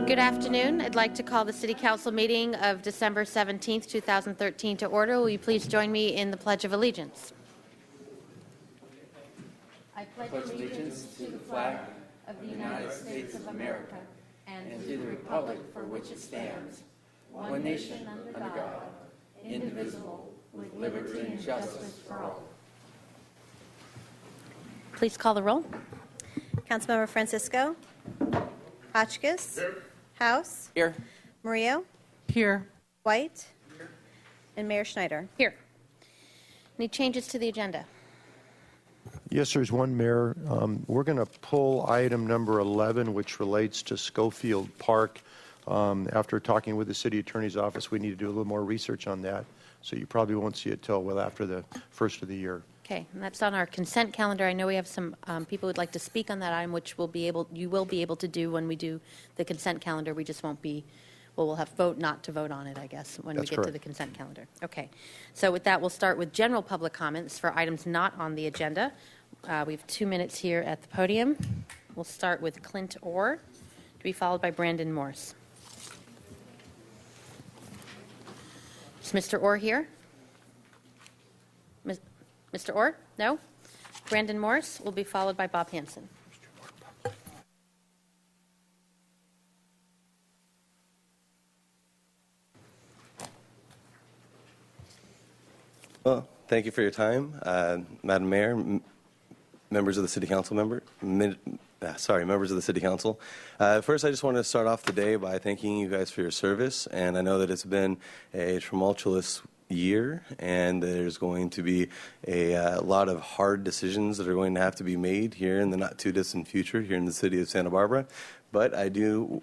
Good afternoon. I'd like to call the City Council meeting of December 17th, 2013 to order. Will you please join me in the Pledge of Allegiance? I pledge allegiance to the flag of the United States of America and to the republic for which it stands, one nation under God, indivisible, with liberty and justice for all. Please call the roll. Councilmember Francisco. Hotchkiss. Here. House. Here. Murillo. Here. White. Here. And Mayor Schneider. Here. Any changes to the agenda? Yes, there's one, Mayor. We're going to pull item number 11, which relates to Schofield Park. After talking with the city attorney's office, we need to do a little more research on that. So you probably won't see it till well after the first of the year. Okay, and that's on our consent calendar. I know we have some people who'd like to speak on that item, which you will be able to do when we do the consent calendar. We just won't be, well, we'll have vote not to vote on it, I guess, when That's we get correct. to the consent calendar. Okay, so with that, we'll start with general public comments for items not on the agenda. We have 2 minutes here at the podium. We'll start with Clint Orr, to be followed by Brandon Morse. Is Mr. Orr here? Mr. Orr? No? Brandon Morse will be followed by Bob Hanson. Well, thank you for your time, Madam Mayor, members of the City Council, members of the City Council. First, I just want to start off the day by thanking you guys for your service, and I know that it's been a tumultuous year, and there's going to be a lot of hard decisions that are going to have to be made here in the not too distant future here in the city of Santa Barbara. But I do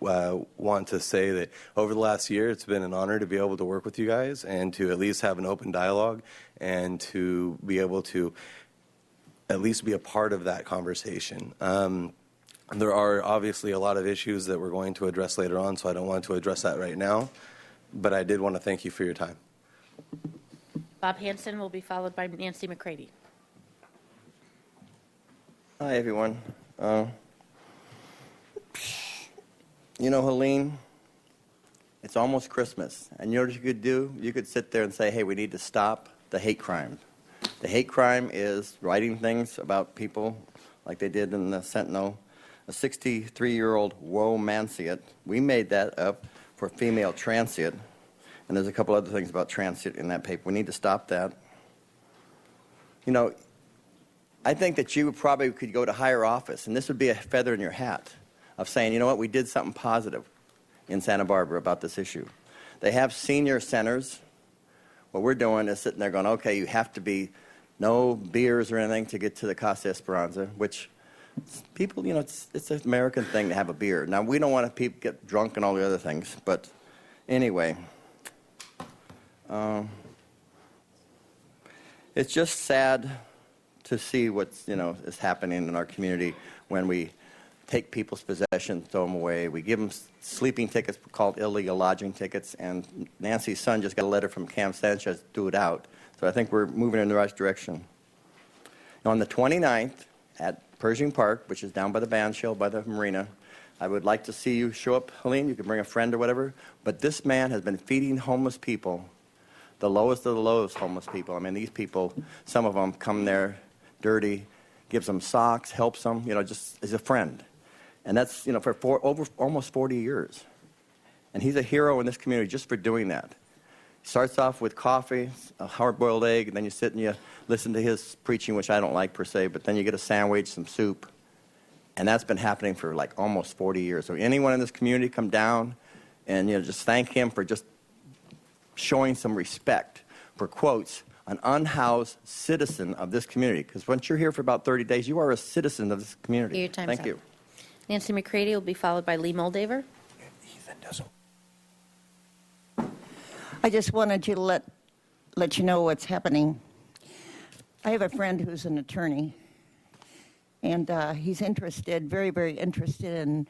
want to say that over the last year, it's been an honor to be able to work with you guys and to at least have an open dialogue and to be able to at least be a part of that conversation. There are obviously a lot of issues that we're going to address later on, so I don't want to address that right now. But I did want to thank you for your time. Bob Hanson will be followed by Nancy McCready. Hi, everyone. You know, Helene, it's almost Christmas. And you know what you could do? You could sit there and say, hey, we need to stop the hate crime. The hate crime is writing things about people like they did in the Sentinel. A 63-year-old Woe Manciot, we made that up for female transient. And there's a couple other things about transient in that paper. We need to stop that. You know, I think that you probably could go to higher office, and this would be a feather in your hat of saying, you know what, we did something positive in Santa Barbara about this issue. They have senior centers. What we're doing is sitting there going, okay, you have to be no beers or anything to get to the Casa Esperanza, which people, you know, it's an American thing to have a beer. Now, we don't want to people get drunk and all the other things, but anyway. It's just sad to see what's, you know, is happening in our community when we take people's possessions, throw them away. We give them sleeping tickets called illegal lodging tickets, and Nancy's son just got a letter from Cam Sanchez to do it out. So I think we're moving in the right direction. On the 29th at Pershing Park, which is down by the band shell by the marina, I would like to see you show up, Helene. You can bring a friend or whatever. But this man has been feeding homeless people, the lowest of the lowest homeless people. I mean, these people, some of them come there dirty, gives them socks, helps them, you know, just as a friend. And that's, you know, for over almost 40 years. And he's a hero in this community just for doing that. He starts off with coffee, a hard-boiled egg, and then you sit and you listen to his preaching, which I don't like per se, but then you get a sandwich, some soup. And that's been happening for like almost 40 years. So anyone in this community come down and, you know, just thank him for just showing some respect for, quotes, an unhoused citizen of this community. Because once you're here for about 30 days, you are a citizen of this community. Your time's Thank up. you. Nancy McCready will be followed by Lee Moldaver. Ethan doesn't. I just wanted to let you know what's happening. I have a friend who's an attorney, and he's interested, very, very interested in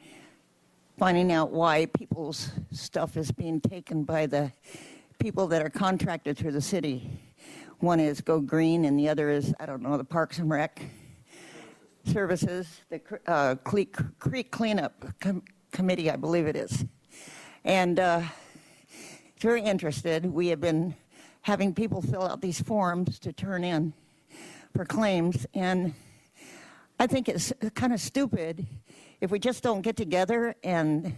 finding out why people's stuff is being taken by the people that are contracted through the city. One is Go Green, and the other is, I don't know, the Parks and Rec Services, the Creek Cleanup Committee, I believe it is. And very interested. We have been having people fill out these forms to turn in for claims, and I think it's kind of stupid if we just don't get together and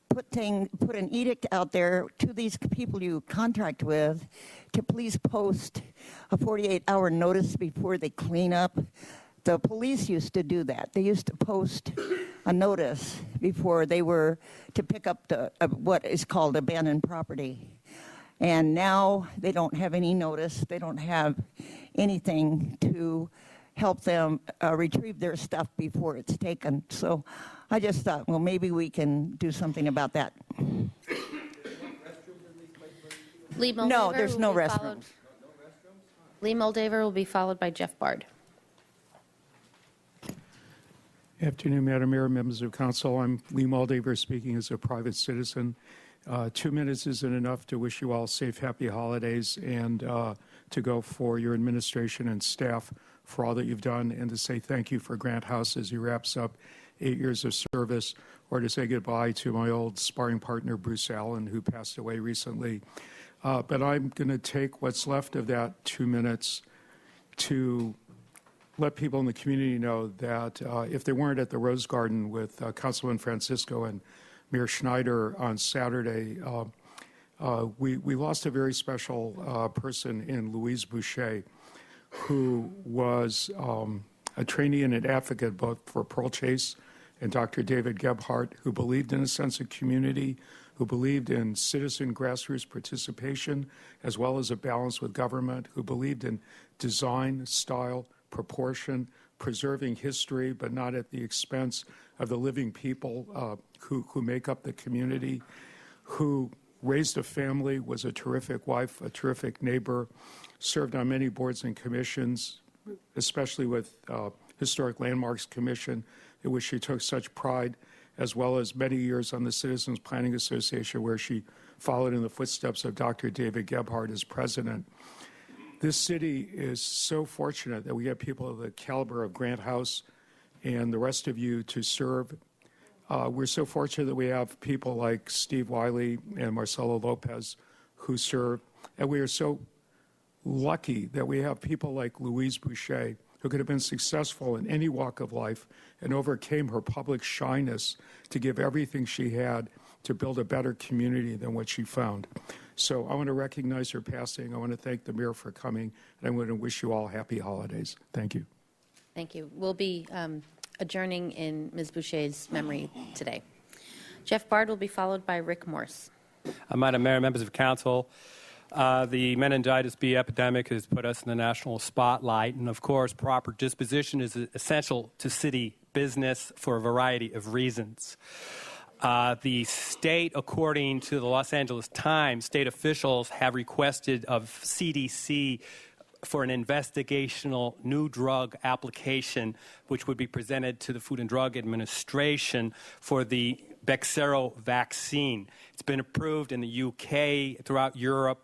put an edict out there to these people you contract with to please post a 48-hour notice before they clean up. The police used to do that. They used to post a notice before they were to pick up what is called abandoned property. And now they don't have any notice. They don't have anything to help them retrieve their stuff before it's taken. So I just thought, well, maybe we can do something about that. Lee Moldaver No, there's no will be restrooms. followed- Lee Moldaver will be followed by Jeff Bard. Afternoon, Madam Mayor, members of council. I'm Lee Moldaver speaking as a private citizen. 2 minutes isn't enough to wish you all safe, happy holidays and to go for your administration and staff for all that you've done and to say thank you for Grant House as he wraps up 8 years of service, or to say goodbye to my old sparring partner, Bruce Allen, who passed away recently. But I'm going to take what's left of that 2 minutes to let people in the community know that if they weren't at the Rose Garden with Councilman Francisco and Mayor Schneider on Saturday, we lost a very special person in Louise Boucher, who was a trainee and an advocate both for Pearl Chase and Dr. David Gebhardt, who believed in a sense of community, who believed in citizen grassroots participation as well as a balance with government, who believed in design, style, proportion, preserving history, but not at the expense of the living people who make up the community, who raised a family, was a terrific wife, a terrific neighbor, served on many boards and commissions, especially with Historic Landmarks Commission, in which she took such pride, as well as many years on the Citizens Planning Association, where she followed in the footsteps of Dr. David Gebhardt as president. This city is so fortunate that we have people of the caliber of Grant House and the rest of you to serve. We're so fortunate that we have people like Steve Wiley and Marcelo Lopez who serve. And we are so lucky that we have people like Louise Boucher, who could have been successful in any walk of life and overcame her public shyness to give everything she had to build a better community than what she found. So I want to recognize her passing. I want to thank the mayor for coming, and I want to wish you all happy holidays. Thank you. Thank you. We'll be adjourning in Ms. Boucher's memory today. Jeff Bard will be followed by Rick Morse. Madam Mayor, members of council, the meningitis B epidemic has put us in the national spotlight, and of course, proper disposition is essential to city business for a variety of reasons. The state, according to the Los Angeles Times, state officials have requested of CDC for an investigational new drug application, which would be presented to the Food and Drug Administration for the Bexsero vaccine. It's been approved in the UK, throughout Europe,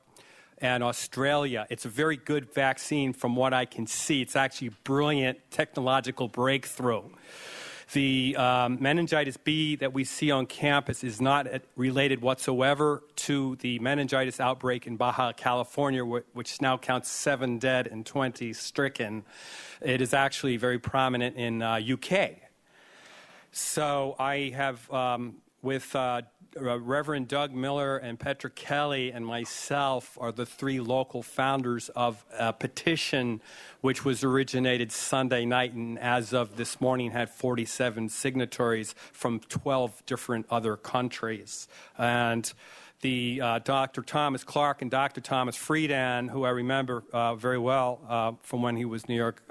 and Australia. It's a very good vaccine from what I can see. It's actually a brilliant technological breakthrough. The meningitis B that we see on campus is not related whatsoever to the meningitis outbreak in Baja California, which now counts 7 dead and 20 stricken. It is actually very prominent in UK. So I have, with Reverend Doug Miller and Petra Kelly and myself are the 3 local founders of a petition which was originated Sunday night and as of this morning had 47 signatories from 12 different other countries. And the Dr. Thomas Clark and Dr. Thomas Friedan, who I remember very well from when he was New York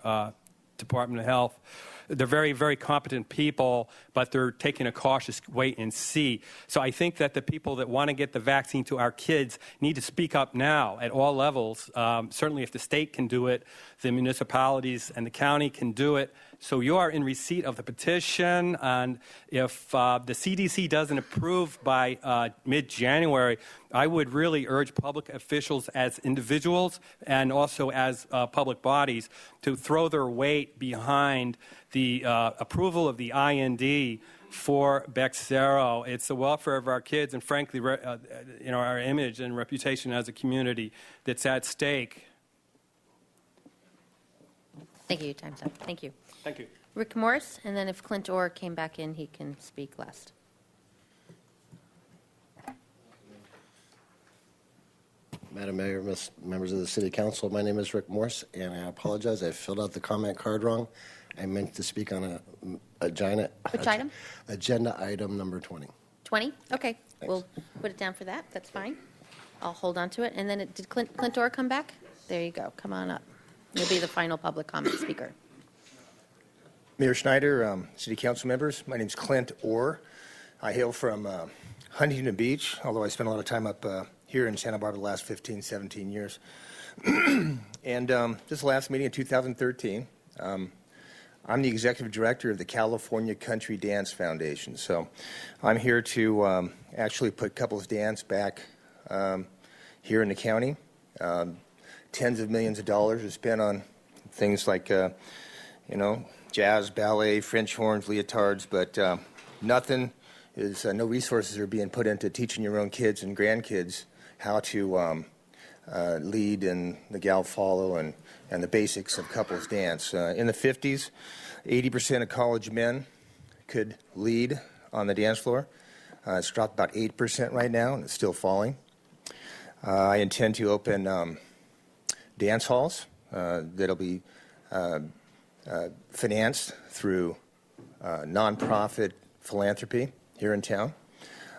Department of Health, they're very, very competent people, but they're taking a cautious wait and see. So I think that the people that want to get the vaccine to our kids need to speak up now at all levels. Certainly if the state can do it, the municipalities and the county can do it. So you are in receipt of the petition, and if the CDC doesn't approve by mid-January, I would really urge public officials as individuals and also as public bodies to throw their weight behind the approval of the IND for Bexsero. It's the welfare of our kids and, frankly, our image and reputation as a community that's at stake. Thank you. Time's up. Thank you. Thank you. Rick Morris, and then if Clint Orr came back in, he can speak last. Madam Mayor, members of the City Council, my name is Rick Morse, and I apologize. I filled out the comment card wrong. I meant to speak on Which item? Agenda item number 20. 20? Okay. We'll put it down for that. That's fine. I'll hold on to it. And then did Clint Orr come back? There you go. Come on up. You'll be the final public comment speaker. Mayor Schneider, City Council members, my name is Clint Orr. I hail from Huntington Beach, although I spent a lot of time up here in Santa Barbara the last 15, 17 years. And this last meeting in 2013, I'm the executive director of the California Country Dance Foundation. So I'm here to actually put couples dance back here in the county. Tens of millions of dollars are spent on things like, jazz, ballet, French horns, leotards, but no resources are being put into teaching your own kids and grandkids how to lead in the gal follow and the basics of couples dance. In the 50s, 80% of college men could lead on the dance floor. It's dropped about 8% right now, and it's still falling. I intend to open dance halls that'll be financed through nonprofit philanthropy here in town.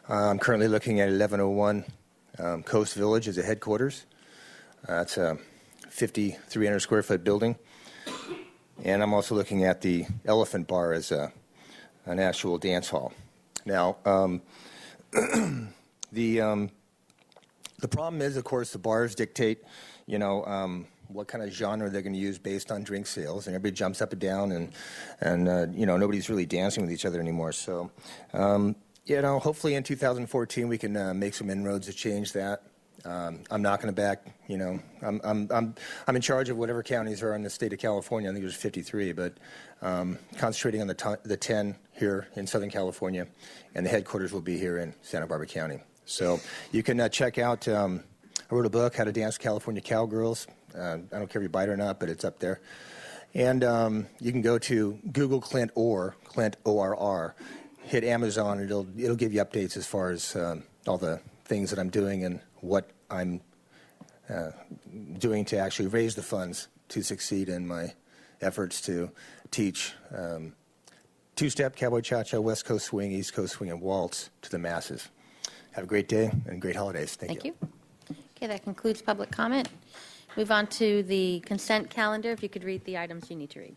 I'm currently looking at 1101 Coast Village as a headquarters. It's a 5,300 square foot building. And I'm also looking at the Elephant Bar as an actual dance hall. Now, the problem is, of course, the bars dictate, what kind of genre they're going to use based on drink sales, and everybody jumps up and down, and nobody's really dancing with each other anymore. So, hopefully in 2014 we can make some inroads to change that. I'm not going to back. I'm in charge of whatever counties are in the state of California. I think there's 53, but concentrating on the 10 here in Southern California, and the headquarters will be here in Santa Barbara County. So you can check out. I wrote a book, How to Dance California Cowgirls. I don't care if you buy it or not, but it's up there. And you can go to Google Clint Orr, Clint ORR, hit Amazon, and it'll give you updates as far as all the things that I'm doing and what I'm doing to actually raise the funds to succeed in my efforts to teach two-step, cowboy cha-cha, West Coast swing, East Coast swing, and waltz to the masses. Have a great day and great holidays. Thank you. Okay, that concludes public comment. Move on to the consent calendar. If you could read the items you need to read.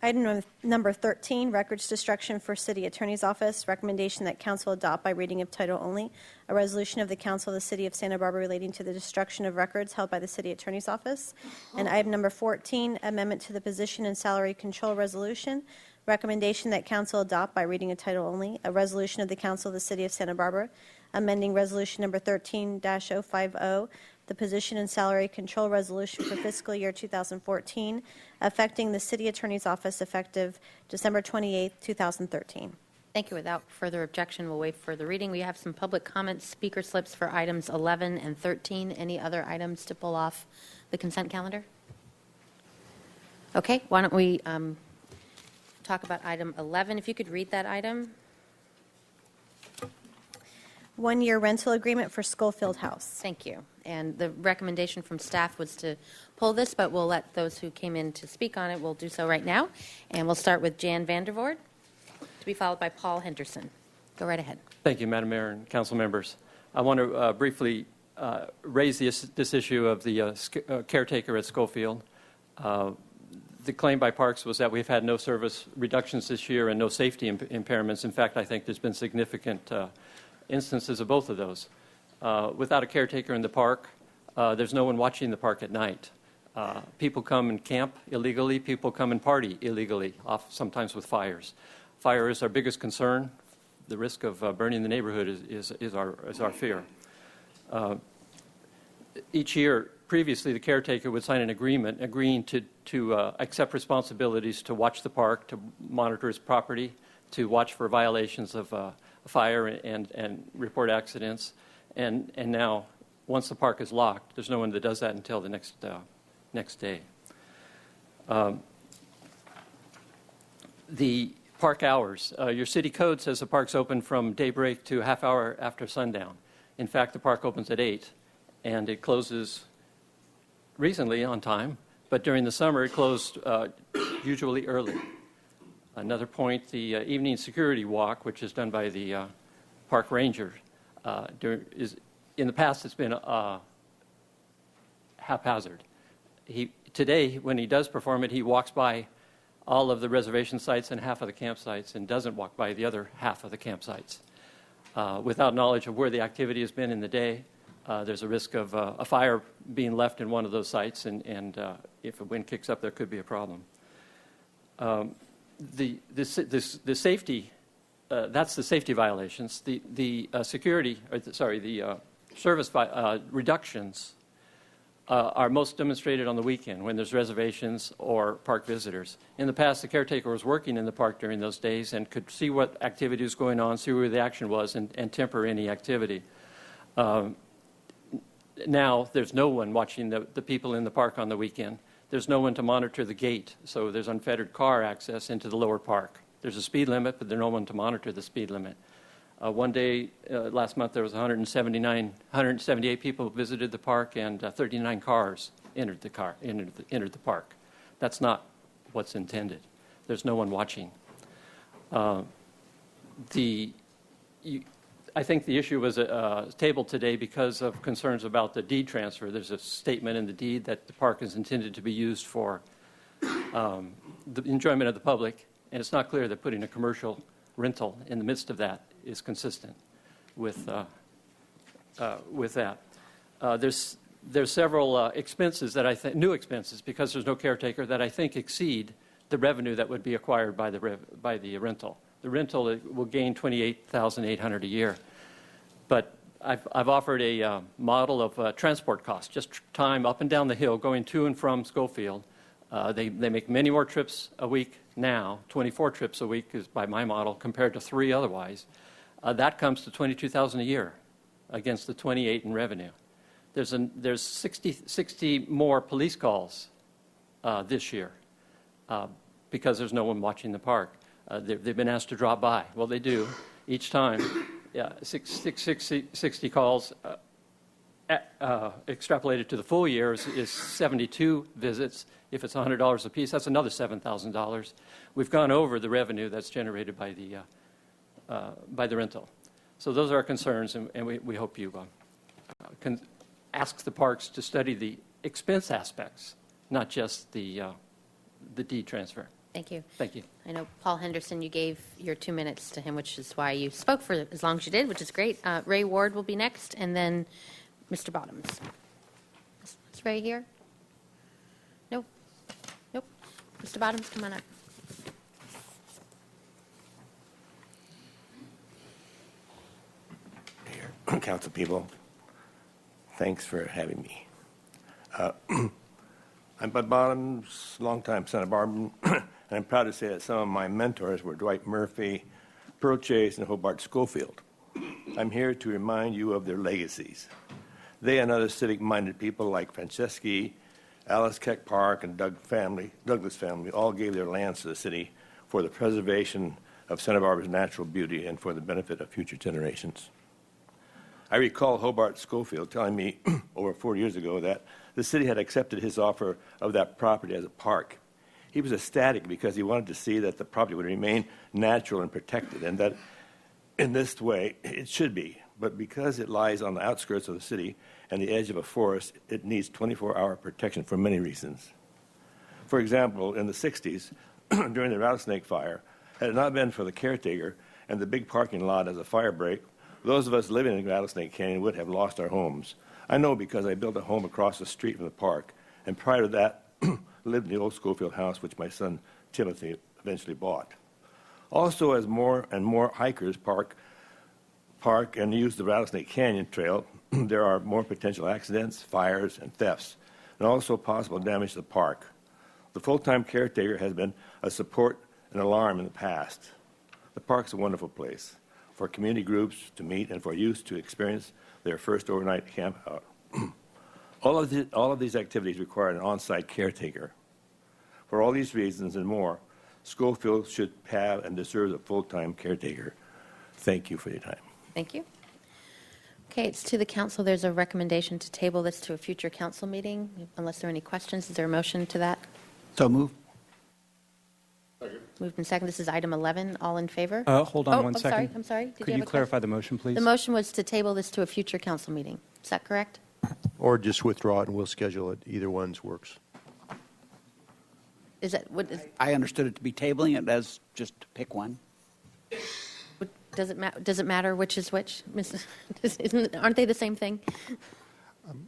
Item number 13, records destruction for City Attorney's Office. Recommendation that council adopt by reading of title only a resolution of the Council of the City of Santa Barbara relating to the destruction of records held by the City Attorney's Office. And item number 14, amendment to the position and salary control resolution. Recommendation that council adopt by reading of title only a resolution of the Council of the City of Santa Barbara amending resolution number 13-050, the position and salary control resolution for fiscal year 2014, affecting the City Attorney's Office effective December 28, 2013. Thank you. Without further objection, we'll waive further reading. We have some public comments, speaker slips for items 11 and 13. Any other items to pull off the consent calendar? Okay, why don't we talk about item 11. If you could read that item. One-year rental agreement for Schofield House. Thank you. And the recommendation from staff was to pull this, but we'll let those who came in to speak on it, we'll do so right now. And we'll start with Jan Vandervoort, to be followed by Paul Henderson. Go right ahead. Thank you, Madam Mayor and council members. I want to briefly raise this issue of the caretaker at Schofield. The the claim by Parks was that we've had no service reductions this year and no safety impairments. In fact, I think there's been significant instances of both of those. Without a caretaker in the park, there's no one watching the park at night. People come and camp illegally. People come and party illegally, sometimes with fires. Fire is our biggest concern. The risk of burning the neighborhood is our fear. Each year, previously, the caretaker would sign an agreement agreeing to accept responsibilities to watch the park, to monitor his property, to watch for violations of fire and report accidents. And now, once the park is locked, there's no one that does that until the next day. The park hours. Your city code says the park's open from daybreak to a half hour after sundown. In fact, the park opens at 8, and it closes reasonably on time, but during the summer it closed usually early. Another point, the evening security walk, which is done by the park ranger, in the past it's been haphazard. Today, when he does perform it, he walks by all of the reservation sites and half of the campsites and doesn't walk by the other half of the campsites. Without knowledge of where the activity has been in the day, there's a risk of a fire being left in one of those sites, and if a wind kicks up, there could be a problem. The safety, that's the safety violations. The service reductions are most demonstrated on the weekend when there's reservations or park visitors. In the past, the caretaker was working in the park during those days and could see what activity was going on, see where the action was, and temper any activity. Now, there's no one watching the people in the park on the weekend. There's no one to monitor the gate, so there's unfettered car access into the lower park. There's a speed limit, but there's no one to monitor the speed limit. One day, last month, there was 178 people visited the park, and 39 cars entered the park. That's not what's intended. There's no one watching. I think the issue was tabled today because of concerns about the deed transfer. There's a statement in the deed that the park is intended to be used for the enjoyment of the public, and it's not clear that putting a commercial rental in the midst of that is consistent with that. There's several expenses that I think, new expenses, because there's no caretaker, that I think exceed the revenue that would be acquired by the rental. The rental will gain $28,800 a year, but I've offered a model of transport costs, just time up and down the hill, going to and from Schofield. They make many more trips a week now. 24 trips a week is by my model, compared to 3 otherwise. That comes to $22,000 a year against the 28 in revenue. There's 60 more police calls this year because there's no one watching the park. They've been asked to drop by. Well, they do each time. 60 calls extrapolated to the full year is 72 visits. If it's $100 a piece, that's another $7,000. We've gone over the revenue that's generated by the rental. So those are our concerns, and we hope you can ask the parks to study the expense aspects, not just the deed transfer. Thank you. Thank you. I know, Paul Henderson, you gave your 2 minutes to him, which is why you spoke for as long as you did, which is great. Ray Ward will be next, and then Mr. Bottoms. Is Ray here? Nope. Nope. Mr. Bottoms, come on up. Dear council people, thanks for having me. I'm Bud Bottoms, longtime Santa Barbara, and I'm proud to say that some of my mentors were Dwight Murphy, Pearl Chase, and Hobart Schofield. I'm here to remind you of their legacies. They and other civic-minded people like Franceschi, Alice Keck Park, and Douglas family all gave their lands to the city for the preservation of Santa Barbara's natural beauty and for the benefit of future generations. I recall Hobart Schofield telling me over 4 years ago that the city had accepted his offer of that property as a park. He was ecstatic because he wanted to see that the property would remain natural and protected, and that in this way it should be. But because it lies on the outskirts of the city and the edge of a forest, it needs 24-hour protection for many reasons. For example, in the 60s, during the rattlesnake fire, had it not been for the caretaker and the big parking lot as a fire break, those of us living in Rattlesnake Canyon would have lost our homes. I know because I built a home across the street from the park, and prior to that, lived in the old Schofield house, which my son Timothy eventually bought. Also, as more and more hikers park and use the Rattlesnake Canyon Trail, there are more potential accidents, fires, and thefts, and also possible damage to the park. The full-time caretaker has been a support and alarm in the past. The park's a wonderful place for community groups to meet and for youth to experience their first overnight camp out. All of these activities require an on-site caretaker. For all these reasons and more, Schofield should have and deserves a full-time caretaker. Thank you for your time. Thank you. Okay, it's to the council. There's a recommendation to table this to a future council meeting. Unless there are any questions, is there a motion to that? So move. Moved and second. This is item 11. All in favor? Hold on one second. I'm sorry. Did Could you have a clarify question? the motion, please? The motion was to table this to a future council meeting. Is that correct? Or just withdraw it and we'll schedule it. Either one's works. Is that what is, I understood it to be tabling it as just to pick one. does it matter which is which? Aren't they the same thing?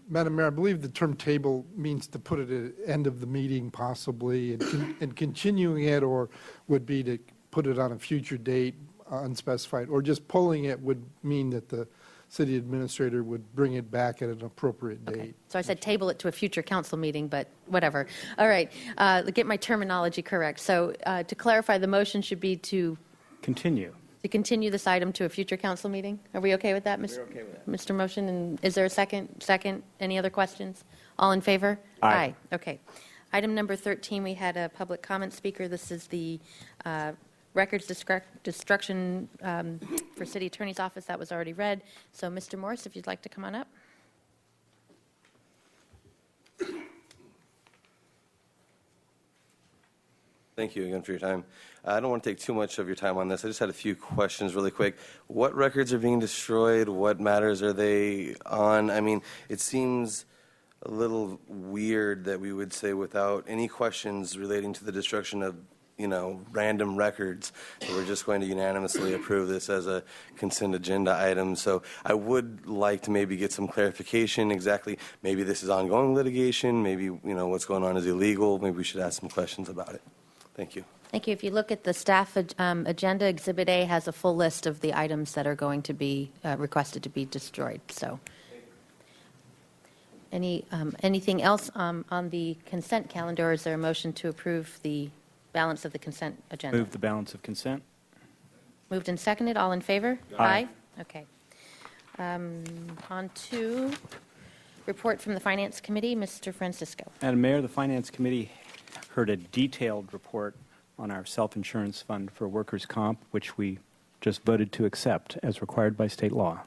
Madam Mayor, I believe the term table means to put it at the end of the meeting possibly, and continuing it or would be to put it on a future date, unspecified, or just pulling it would mean that the city administrator would bring it back at an appropriate date. Okay. So I said table it to a future council meeting, but whatever. All right. Get my terminology correct. So to clarify, the motion should be to Continue. this item to a future council meeting. Are we okay with that, We're okay with that. Mr. Motion? And is there a second? Second. Any other questions? All in favor? Aye. Okay. Item number 13, we had a public comment speaker. This is the records destruction for City Attorney's Office. That was already read. So, Mr. Morse, if you'd like to come on up. Thank you again for your time. I don't want to take too much of your time on this. I just had a few questions really quick. What records are being destroyed? What matters are they on? I mean, it seems a little weird that we would say without any questions relating to the destruction of, random records, that we're just going to unanimously approve this as a consent agenda item. So I would like to maybe get some clarification exactly. Maybe this is ongoing litigation. Maybe, what's going on is illegal. Maybe we should ask some questions about it. Thank you. Thank you. If you look at the staff agenda, Exhibit A has a full list of the items that are going to be requested to be destroyed. So, anything else on the consent calendar, or is there a motion to approve the balance of the consent agenda? Move the balance of consent. Moved and seconded. All in favor? Aye. Okay. On to report from the Finance Committee. Mr. Francisco. Madam Mayor, the Finance Committee heard a detailed report on our self-insurance fund for workers' comp, which we just voted to accept as required by state law.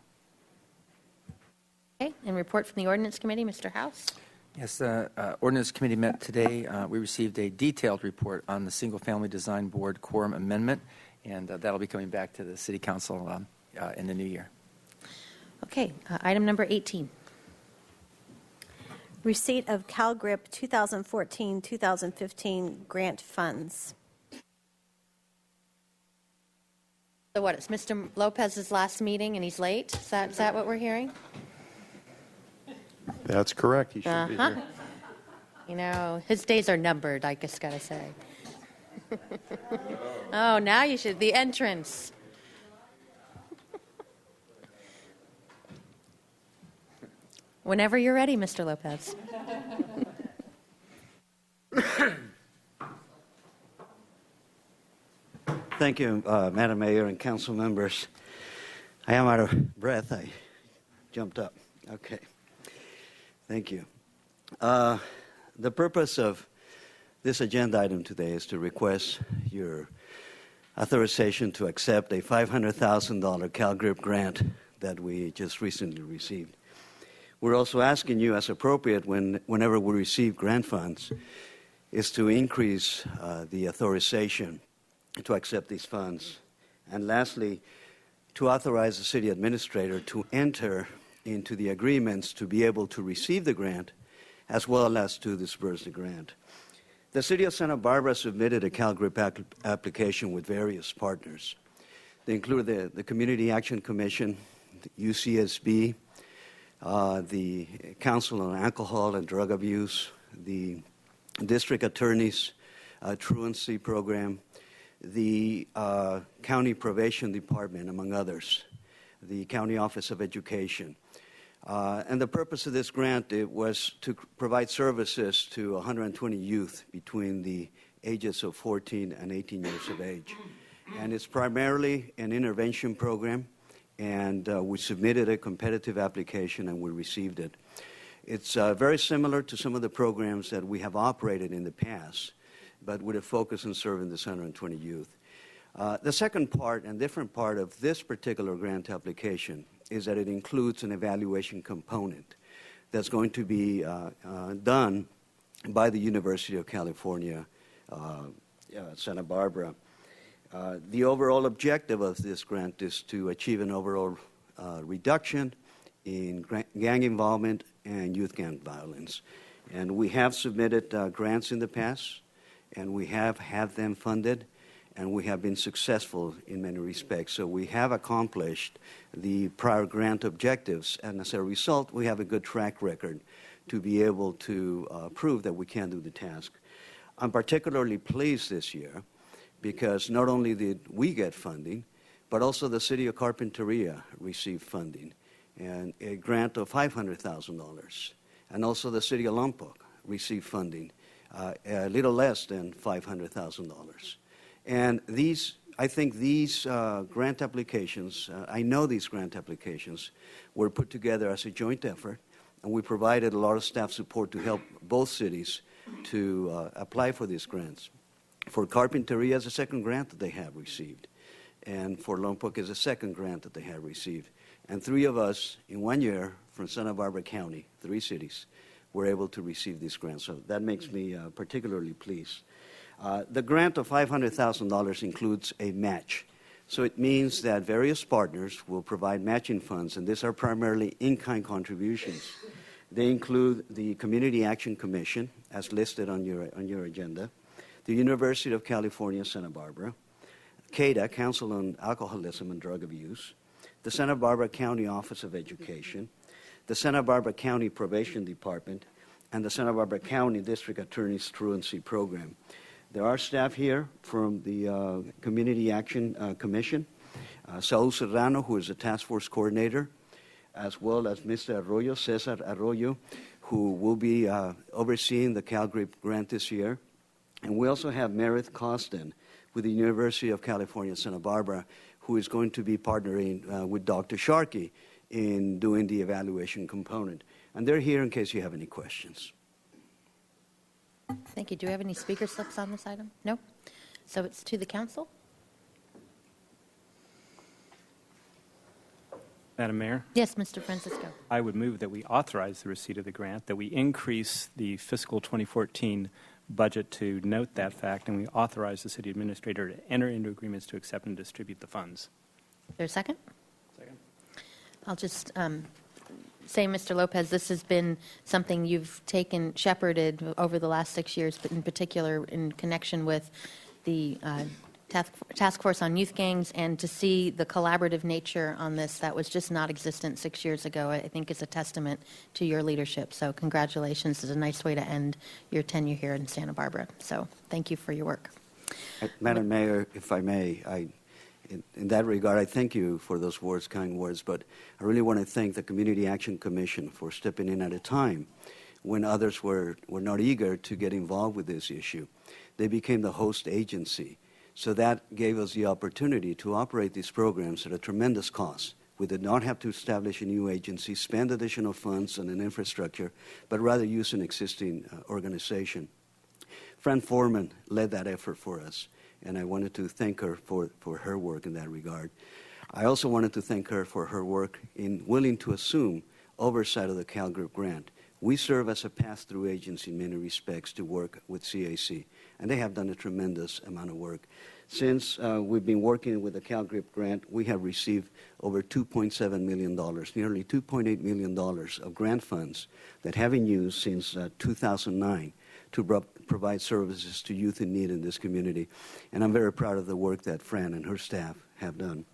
Okay. And report from the Ordinance Committee. Mr. House. Yes, the Ordinance Committee met today. We received a detailed report on the Single Family Design Board Quorum Amendment, and that'll be coming back to the City Council in the new year. Okay. Item number 18. Receipt of CalGRIP 2014-2015 grant funds. So what, it's Mr. Lopez's last meeting and he's late? Is that what we're hearing? That's correct. He should be here. His days are numbered, I just got to say. Oh, now you should. The entrance. Whenever you're ready, Mr. Lopez. Thank you, Madam Mayor and council members. I am out of breath. I jumped up. Okay. Thank you. The purpose of this agenda item today is to request your authorization to accept a $500,000 CalGRIP grant that we just recently received. We're also asking you, as appropriate whenever we receive grant funds, is to increase the authorization to accept these funds. And lastly, to authorize the city administrator to enter into the agreements to be able to receive the grant as well as to disperse the grant. The City of Santa Barbara submitted a CalGRIP application with various partners. They include the Community Action Commission, the UCSB, the Council on Alcohol and Drug Abuse, the District Attorney's Truancy Program, the County Probation Department, among others, the County Office of Education. And the purpose of this grant was to provide services to 120 youth between the ages of 14 and 18 years of age. And it's primarily an intervention program, and we submitted a competitive application and we received it. It's very similar to some of the programs that we have operated in the past, but with a focus on serving the 120 youth. The second part and different part of this particular grant application is that it includes an evaluation component that's going to be done by the University of California, Santa Barbara. The overall objective of this grant is to achieve an overall reduction in gang involvement and youth gang violence. And we have submitted grants in the past, and we have had them funded, and we have been successful in many respects. So we have accomplished the prior grant objectives, and as a result, we have a good track record to be able to prove that we can do the task. I'm particularly pleased this year because not only did we get funding, but also the City of Carpinteria received funding, and a grant of $500,000. And also the City of Lompoc received funding, a little less than $500,000. And I think these grant applications, I know these grant applications were put together as a joint effort, and we provided a lot of staff support to help both cities to apply for these grants. For Carpinteria, it's a second grant that they have received, and for Lompoc is a second grant that they have received. And three of us in 1 year from Santa Barbara County, 3 cities, were able to receive these grants. So that makes me particularly pleased. The grant of $500,000 includes a match. So it means that various partners will provide matching funds, and these are primarily in-kind contributions. They include the Community Action Commission, as listed on your agenda, the University of California, Santa Barbara, CADA, Council on Alcoholism and Drug Abuse, the Santa Barbara County Office of Education, the Santa Barbara County Probation Department, and the Santa Barbara County District Attorney's Truancy Program. There are staff here from the Community Action Commission, Saul Serrano, who is the task force coordinator, as well as Mr. Arroyo, Cesar Arroyo, who will be overseeing the CalGRIP grant this year. And we also have Meredith Costin with the University of California, Santa Barbara, who is going to be partnering with Dr. Sharkey in doing the evaluation component. And they're here in case you have any questions. Thank you. Do we have any speaker slips on this item? No? So it's to the council? Madam Mayor? Yes, Mr. Francisco. I would move that we authorize the receipt of the grant, that we increase the fiscal 2014 budget to note that fact, and we authorize the city administrator to enter into agreements to accept and distribute the funds. Is there a second? Second. I'll just say, Mr. Lopez, this has been something you've shepherded over the last 6 years, but in particular in connection with the task force on youth gangs, and to see the collaborative nature on this that was just not existent 6 years ago, I think is a testament to your leadership. So congratulations. It's a nice way to end your tenure here in Santa Barbara. So thank you for your work. Madam Mayor, if I may, in that regard, I thank you for those words, kind words, but I really want to thank the Community Action Commission for stepping in at a time when others were not eager to get involved with this issue. They became the host agency. So that gave us the opportunity to operate these programs at a tremendous cost. We did not have to establish a new agency, spend additional funds on an infrastructure, but rather use an existing organization. Fran Foreman led that effort for us, and I wanted to thank her for her work in that regard. I also wanted to thank her for her work in willing to assume oversight of the CalGRIP grant. We serve as a pass-through agency in many respects to work with CAC, and they have done a tremendous amount of work. Since we've been working with the CalGRIP grant, we have received over $2.7 million, nearly $2.8 million of grant funds that have been used since 2009 provide services to youth in need in this community. And I'm very proud of the work that Fran and her staff have done.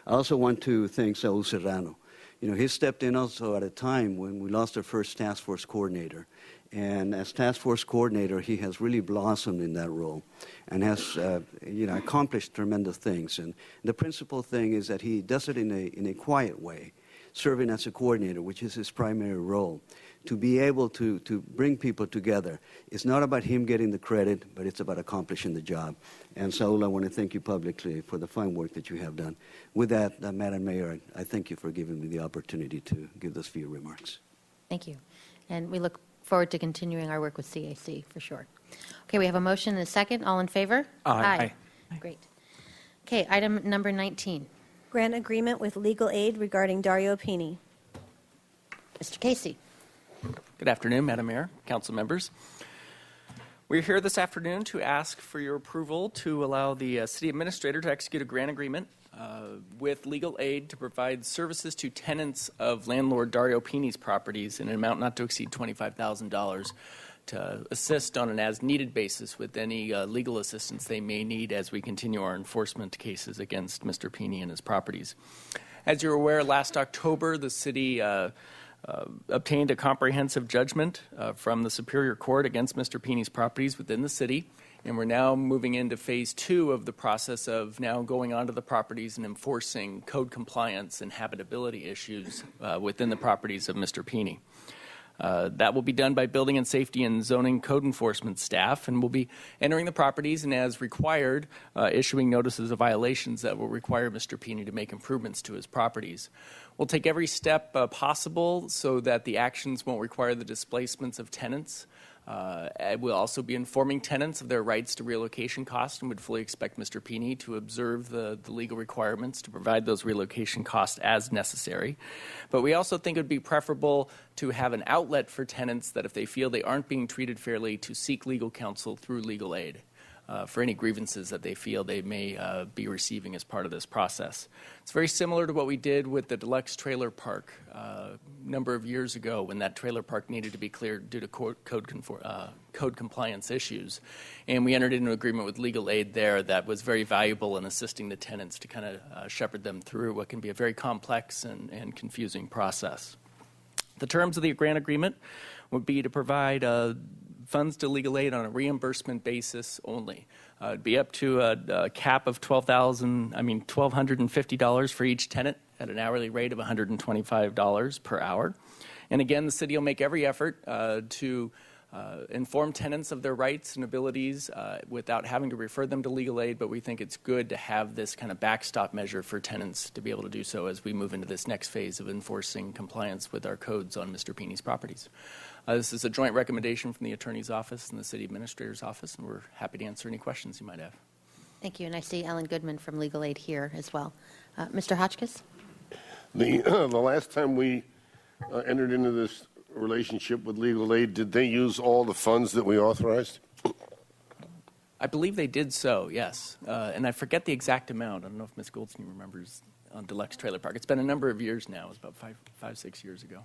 I also want to thank Saul Serrano. You know, he stepped in also at a time when we lost our first task force coordinator. And as task force coordinator, he has really blossomed in that role and has, accomplished tremendous things. And the principal thing is that he does it in a quiet way, serving as a coordinator, which is his primary role. To be able to bring people together. It's not about him getting the credit, but it's about accomplishing the job. And Saul, I want to thank you publicly for the fine work that you have done. With that, Madam Mayor, I thank you for giving me the opportunity to give those few remarks. Thank you. And we look forward to continuing our work with CAC for sure. Okay, we have a motion and a second. All in favor? Aye. Great. Okay, item number 19. Grant agreement with legal aid regarding Dario Pini. Mr. Casey. Good afternoon, Madam Mayor, council members. We're here this afternoon to ask for your approval to allow the city administrator to execute a grant agreement with legal aid to provide services to tenants of landlord Dario Pini's properties in an amount not to exceed $25,000 to assist on an as-needed basis with any legal assistance they may need as we continue our enforcement cases against Mr. Pini and his properties. As you're aware, last October, the city obtained a comprehensive judgment from the Superior Court against Mr. Pini's properties within the city, and we're now moving into phase 2 of the process of now going onto the properties and enforcing code compliance and habitability issues within the properties of Mr. Pini. That will be done by building and safety and zoning code enforcement staff, and we'll be entering the properties and, as required, issuing notices of violations that will require Mr. Pini to make improvements to his properties. We'll take every step possible so that the actions won't require the displacements of tenants. We'll also be informing tenants of their rights to relocation costs and would fully expect Mr. Pini to observe the legal requirements to provide those relocation costs as necessary. But we also think it would be preferable to have an outlet for tenants that if they feel they aren't being treated fairly, to seek legal counsel through legal aid for any grievances that they feel they may be receiving as part of this process. It's very similar to what we did with the Deluxe Trailer Park a number of years ago when that trailer park needed to be cleared due to code compliance issues. And we entered into an agreement with legal aid there that was very valuable in assisting the tenants to kind of shepherd them through what can be a very complex and confusing process. The terms of the grant agreement would be to provide funds to legal aid on a reimbursement basis only. It'd be up to a cap of $1,250 for each tenant at an hourly rate of $125 per hour. And again, the city will make every effort to inform tenants of their rights and abilities without having to refer them to legal aid, but we think it's good to have this kind of backstop measure for tenants to be able to do so as we move into this next phase of enforcing compliance with our codes on Mr. Pini's properties. This is a joint recommendation from the Attorney's Office and the City Administrator's Office, and we're happy to answer any questions you might have. Thank you. And I see Ellen Goodman from Legal Aid here as well. Mr. Hotchkiss? The last time we entered into this relationship with legal aid, did they use all the funds that we authorized? I believe they did so, yes. And I forget the exact amount. I don't know if Ms. Goldstein remembers on Deluxe Trailer Park. It's been a number of years now. It was about 6 years ago.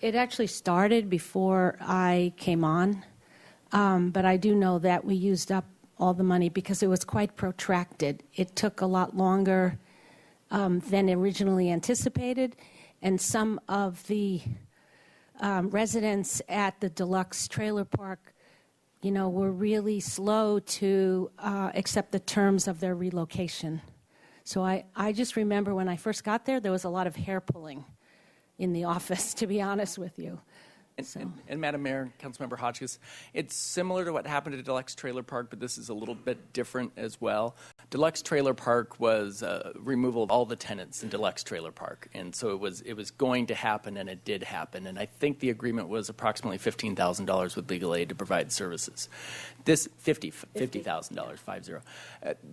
It actually started before I came on, but I do know that we used up all the money because it was quite protracted. It took a lot longer than originally anticipated, and some of the residents at the Deluxe Trailer Park, were really slow to accept the terms of their relocation. So I just remember when I first got there was a lot of hair pulling in the office, to be honest with you. And Madam Mayor, Councilmember Hotchkiss, it's similar to what happened at Deluxe Trailer Park, but this is a little bit different as well. Deluxe Trailer Park was removal of all the tenants in Deluxe Trailer Park, and so it was going to happen, and it did happen. And I think the agreement was approximately $15,000 with legal aid to provide services. This $50,000, 50.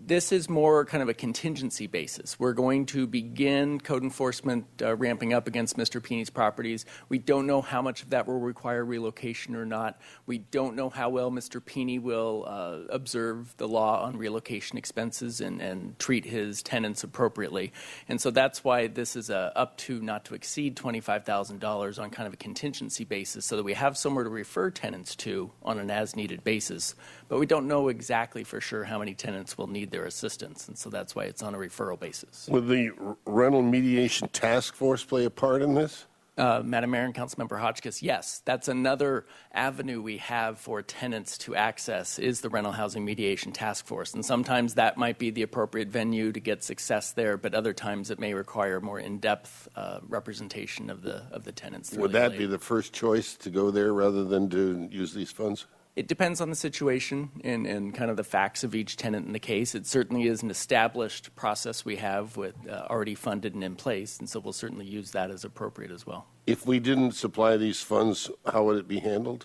This is more kind of a contingency basis. We're going to begin code enforcement ramping up against Mr. Pini's properties. We don't know how much of that will will require relocation or not. We don't know how well Mr. Peeney will observe the law on relocation expenses and treat his tenants appropriately. And so that's why this is a up to not to exceed $25,000 on kind of a contingency basis, so that we have somewhere to refer tenants to on an as-needed basis. But we don't know exactly for sure how many tenants will need their assistance, and so that's why it's on a referral basis. Will the rental mediation task force play a part in this? Madam Mayor and Councilmember Hotchkiss, yes, that's another avenue we have for tenants to access is the Rental Housing Mediation Task Force. And sometimes that might be the appropriate venue to get success there, but other times it may require more in-depth representation of the tenants. Would that be the first choice to go there rather than to use these funds? It depends on the situation and kind of the facts of each tenant in the case. It certainly is an established process we have with already funded and in place, and so we'll certainly use that as appropriate as well. If we didn't supply these funds, how would it be handled?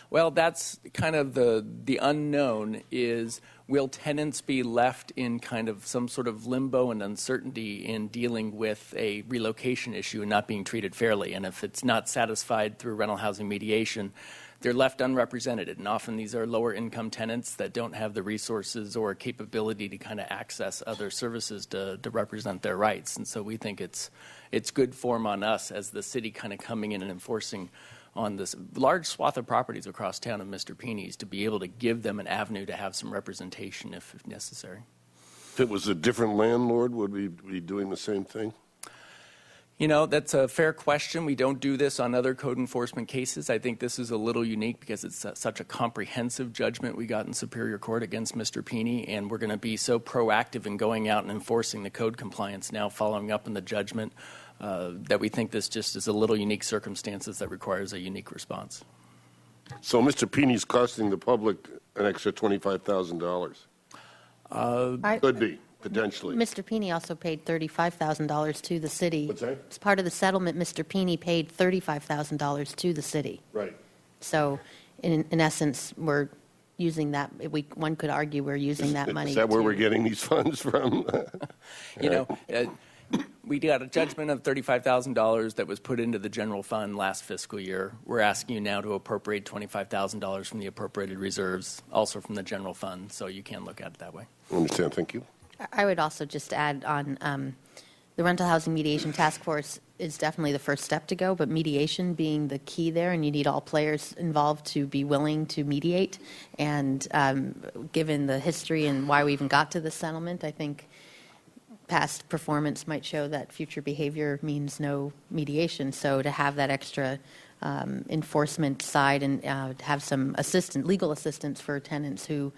Well, that's kind of the unknown is, will tenants be left in kind of some sort of limbo and uncertainty in dealing with a relocation issue and not being treated fairly? And if it's not satisfied through rental housing mediation, they're left unrepresented, and often these are lower income tenants that don't have the resources or capability to kind of access other services to represent their rights. And so we think it's good form on us as the city kind of coming in and enforcing on this large swath of properties across town of Mr. Peeney's to be able to give them an avenue to have some representation if necessary. If it was a different landlord, would we be doing the same thing? You know, that's a fair question. We don't do this on other code enforcement cases. I think this is a little unique because it's such a comprehensive judgment we got in Superior Court against Mr. Peeney, and we're going to be so proactive in going out and enforcing the code compliance now following up on the judgment that we think this just is a little unique circumstances that requires a unique response. So Mr. Peeney's costing the public an extra $25,000? Could be. Potentially. Mr. Peeney also paid $35,000 to the city. What's that? As part of the settlement, Mr. Peeney paid $35,000 to the city. Right. So, in essence, we're using that. One could argue we're using that money. Is that where we're getting these funds from? You know, we got a judgment of $35,000 that was put into the general fund last fiscal year. We're asking you now to appropriate $25,000 from the appropriated reserves, also from the general fund. So you can look at it that way. I understand. Thank you. I would also just add on the Rental Housing Mediation Task Force is definitely the first step to go, but mediation being the key there, and you need all players involved to be willing to mediate. And given the history and why we even got to this settlement, I think past performance might show that future behavior means no mediation. So to have that extra enforcement side and have some legal assistance for tenants who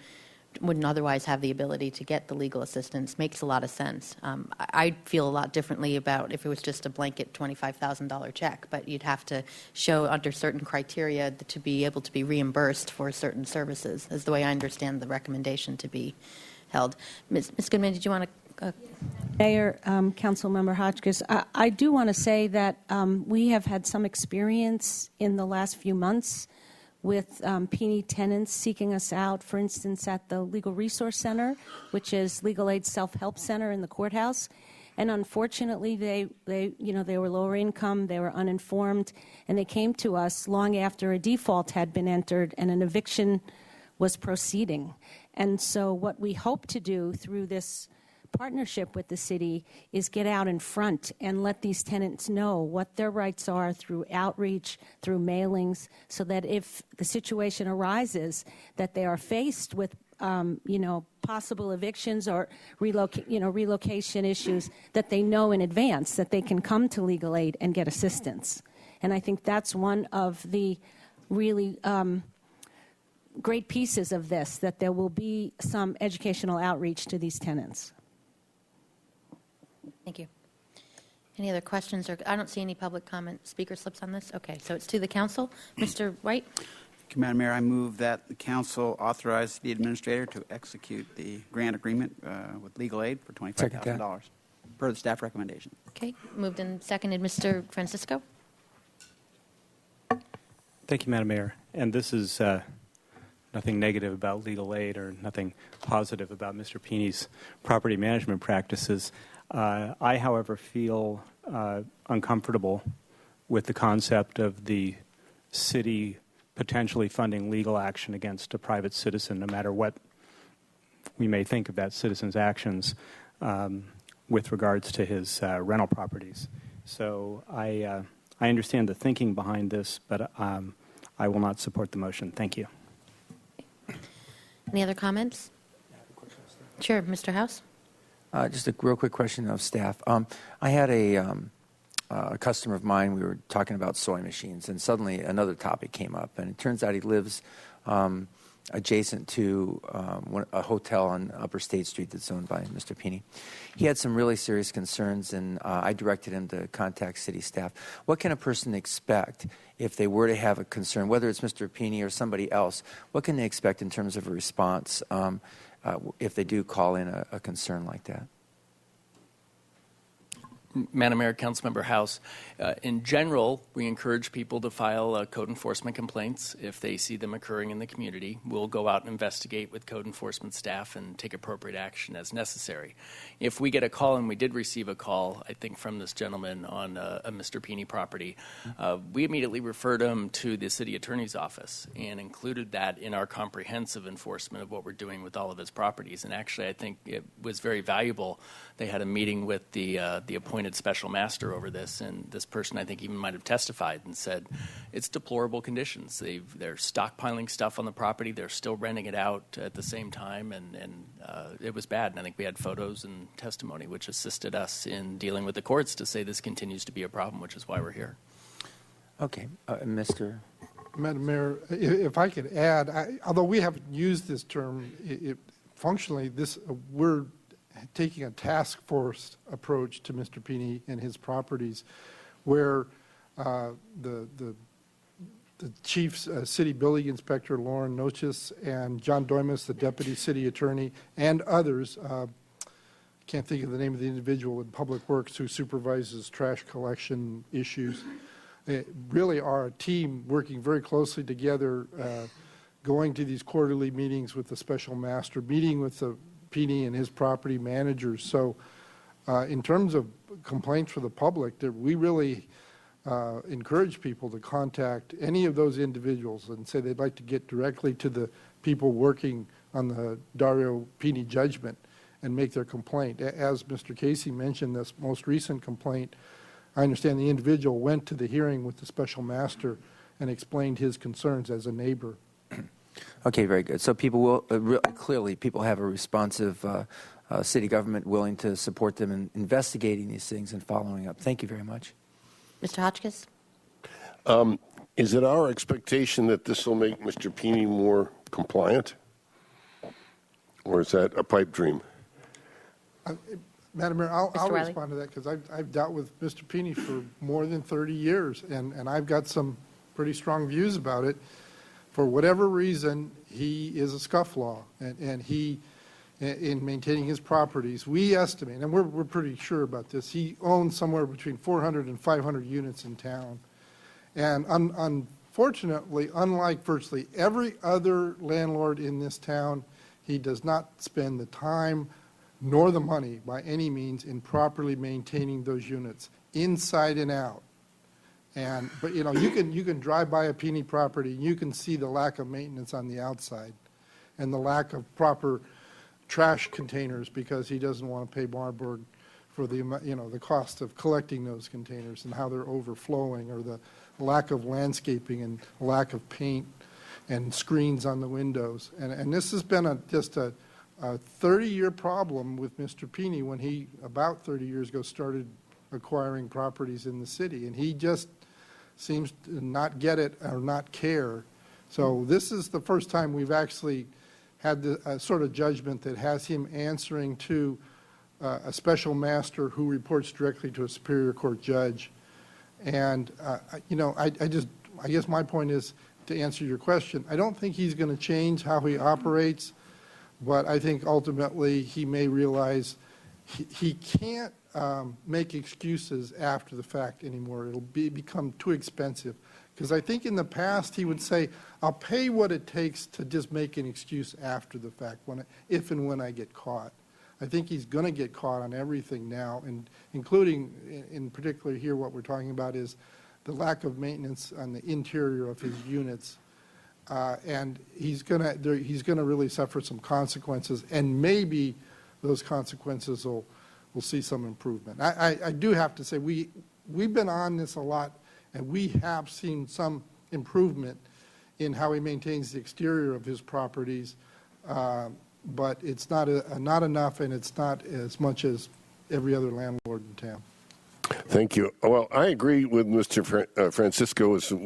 wouldn't otherwise have the ability to get the legal assistance makes a lot of sense. I feel a lot differently about if it was just a blanket $25,000 check, but you'd have to show under certain criteria to be able to be reimbursed for certain services, is the way I understand the recommendation to be held. Ms. Goodman, did you want to... Mayor, Councilmember Hotchkiss, I do want to say that we have had some experience in the last few months with Peeney tenants seeking us out, for instance, at the Legal Resource Center, which is Legal Aid Self-Help Center in the courthouse. And unfortunately, they were lower income, they were uninformed, and they came to us long after a default had been entered and an eviction was proceeding. And so what we hope to do through this partnership with the city is get out in front and let these tenants know what their rights are through outreach, through mailings, so that if the situation arises that they are faced with possible evictions or relocation issues, that they know in advance that they can come to legal aid and get assistance. And I think that's one of the really great pieces of this, that there will be some educational outreach to these tenants. Thank you. Any other questions? Or I don't see any public comment speaker slips on this. Okay, so it's to the council. Mr. White? Thank you, Madam Mayor. I move that the council authorize the administrator to execute the grant agreement with legal aid for $25,000 per the staff recommendation. Okay, moved and seconded. Mr. Francisco? Thank you, Madam Mayor. And this is nothing negative about legal aid or nothing positive about Mr. Peeney's property management practices. I, however, feel uncomfortable with the concept of the city potentially funding legal action against a private citizen, no matter what we may think of that citizen's actions with regards to his rental properties. So I understand the thinking behind this, but I will not support the motion. Thank you. Any other comments? Sure, Mr. House. Just a real quick question of staff. I had a customer of mine, we were talking about soy machines, and suddenly another topic came up. And it turns out he lives adjacent to a hotel on Upper State Street that's owned by Mr. Peeney. He had some really serious concerns, and I directed him to contact city staff. What can a person expect if they were to have a concern, whether it's Mr. Peeney or somebody else? What can they expect in terms of a response if they do call in a concern like that? Madam Mayor, Councilmember House, in general, we encourage people to file code enforcement complaints if they see them occurring in the community. We'll go out and investigate with code enforcement staff and take appropriate action as necessary. If we get a call, and we did receive a call, I think, from this gentleman on a Mr. Peeney property, we immediately referred him to the city attorney's office and included that in our comprehensive enforcement of what we're doing with all of his properties. And actually, I think it was very valuable. They had a meeting with the appointed special master over this, and this person, I think, even might have testified and said it's deplorable conditions. They're stockpiling stuff on the property. They're still renting it out at the same time, and it was bad. And I think we had photos and testimony, which assisted us in dealing with the courts to say this continues to be a problem, which is why we're here. Okay, Mr. Madam Mayor, if I could add, although we haven't used this term, functionally, we're taking a task force approach to Mr. Peeney and his properties, where the chief city building inspector, Lauren Noches, and John Doimus, the deputy city attorney, and others, can't think of the name of the individual in Public Works who supervises trash collection issues, really are a team working very closely together, going to these quarterly meetings with the special master, meeting with the Peeney and his property managers. So in terms of complaints for the public, we really encourage people to contact any of those individuals and say they'd like to get directly to the people working on the Dario Peeney judgment and make their complaint. As Mr. Casey mentioned, this most recent complaint, I understand the individual went to the hearing with the special master and explained his concerns as a neighbor. Okay, very good. So people will clearly people have a responsive city government willing to support them in investigating these things and following up. Thank you very much. Mr. Hotchkiss? Is it our expectation that this will make Mr. Peeney more compliant? Or is that a pipe dream? Madam Mayor, I'll Riley? respond to that because I've dealt with Mr. Peeney for more than 30 years, and I've got some pretty strong views about it. For whatever reason, he is a scufflaw, and he, in maintaining his properties, we estimate, and we're pretty sure about this, he owns somewhere between 400 and 500 units in town. And unfortunately, unlike virtually every other landlord in this town, he does not spend the time nor the money by any means in properly maintaining those units inside and out. But you know, you can drive by a Peeney property and you can see the lack of maintenance on the outside and the lack of proper trash containers because he doesn't want to pay Marburg for the cost of collecting those containers and how they're overflowing, or the lack of landscaping and lack of paint and screens on the windows. And this has been just a 30-year problem with Mr. Peeney when he, about 30 years ago, started acquiring properties in the city. And he just seems to not get it or not care. So this is the first time we've actually had a sort of judgment that has him answering to a special master who reports directly to a Superior Court judge. And, I guess my point is, to answer your question, I don't think he's going to change how he operates, but I think ultimately he may realize he can't make excuses after the fact anymore. It'll become too expensive. Because I think in the past he would say, I'll pay what it takes to just make an excuse after the fact, if and when I get caught. I think he's going to get caught on everything now, and including in particular here what we're talking about is the lack of maintenance on the interior of his units. And he's gonna really suffer some consequences, and maybe those consequences will see some improvement. I do have to say, we've been on this a lot, and we have seen some improvement in how he maintains the exterior of his properties, but it's not enough, and it's not as much as every other landlord in town. Thank you. Well, I agree with Mr. Francisco. It's a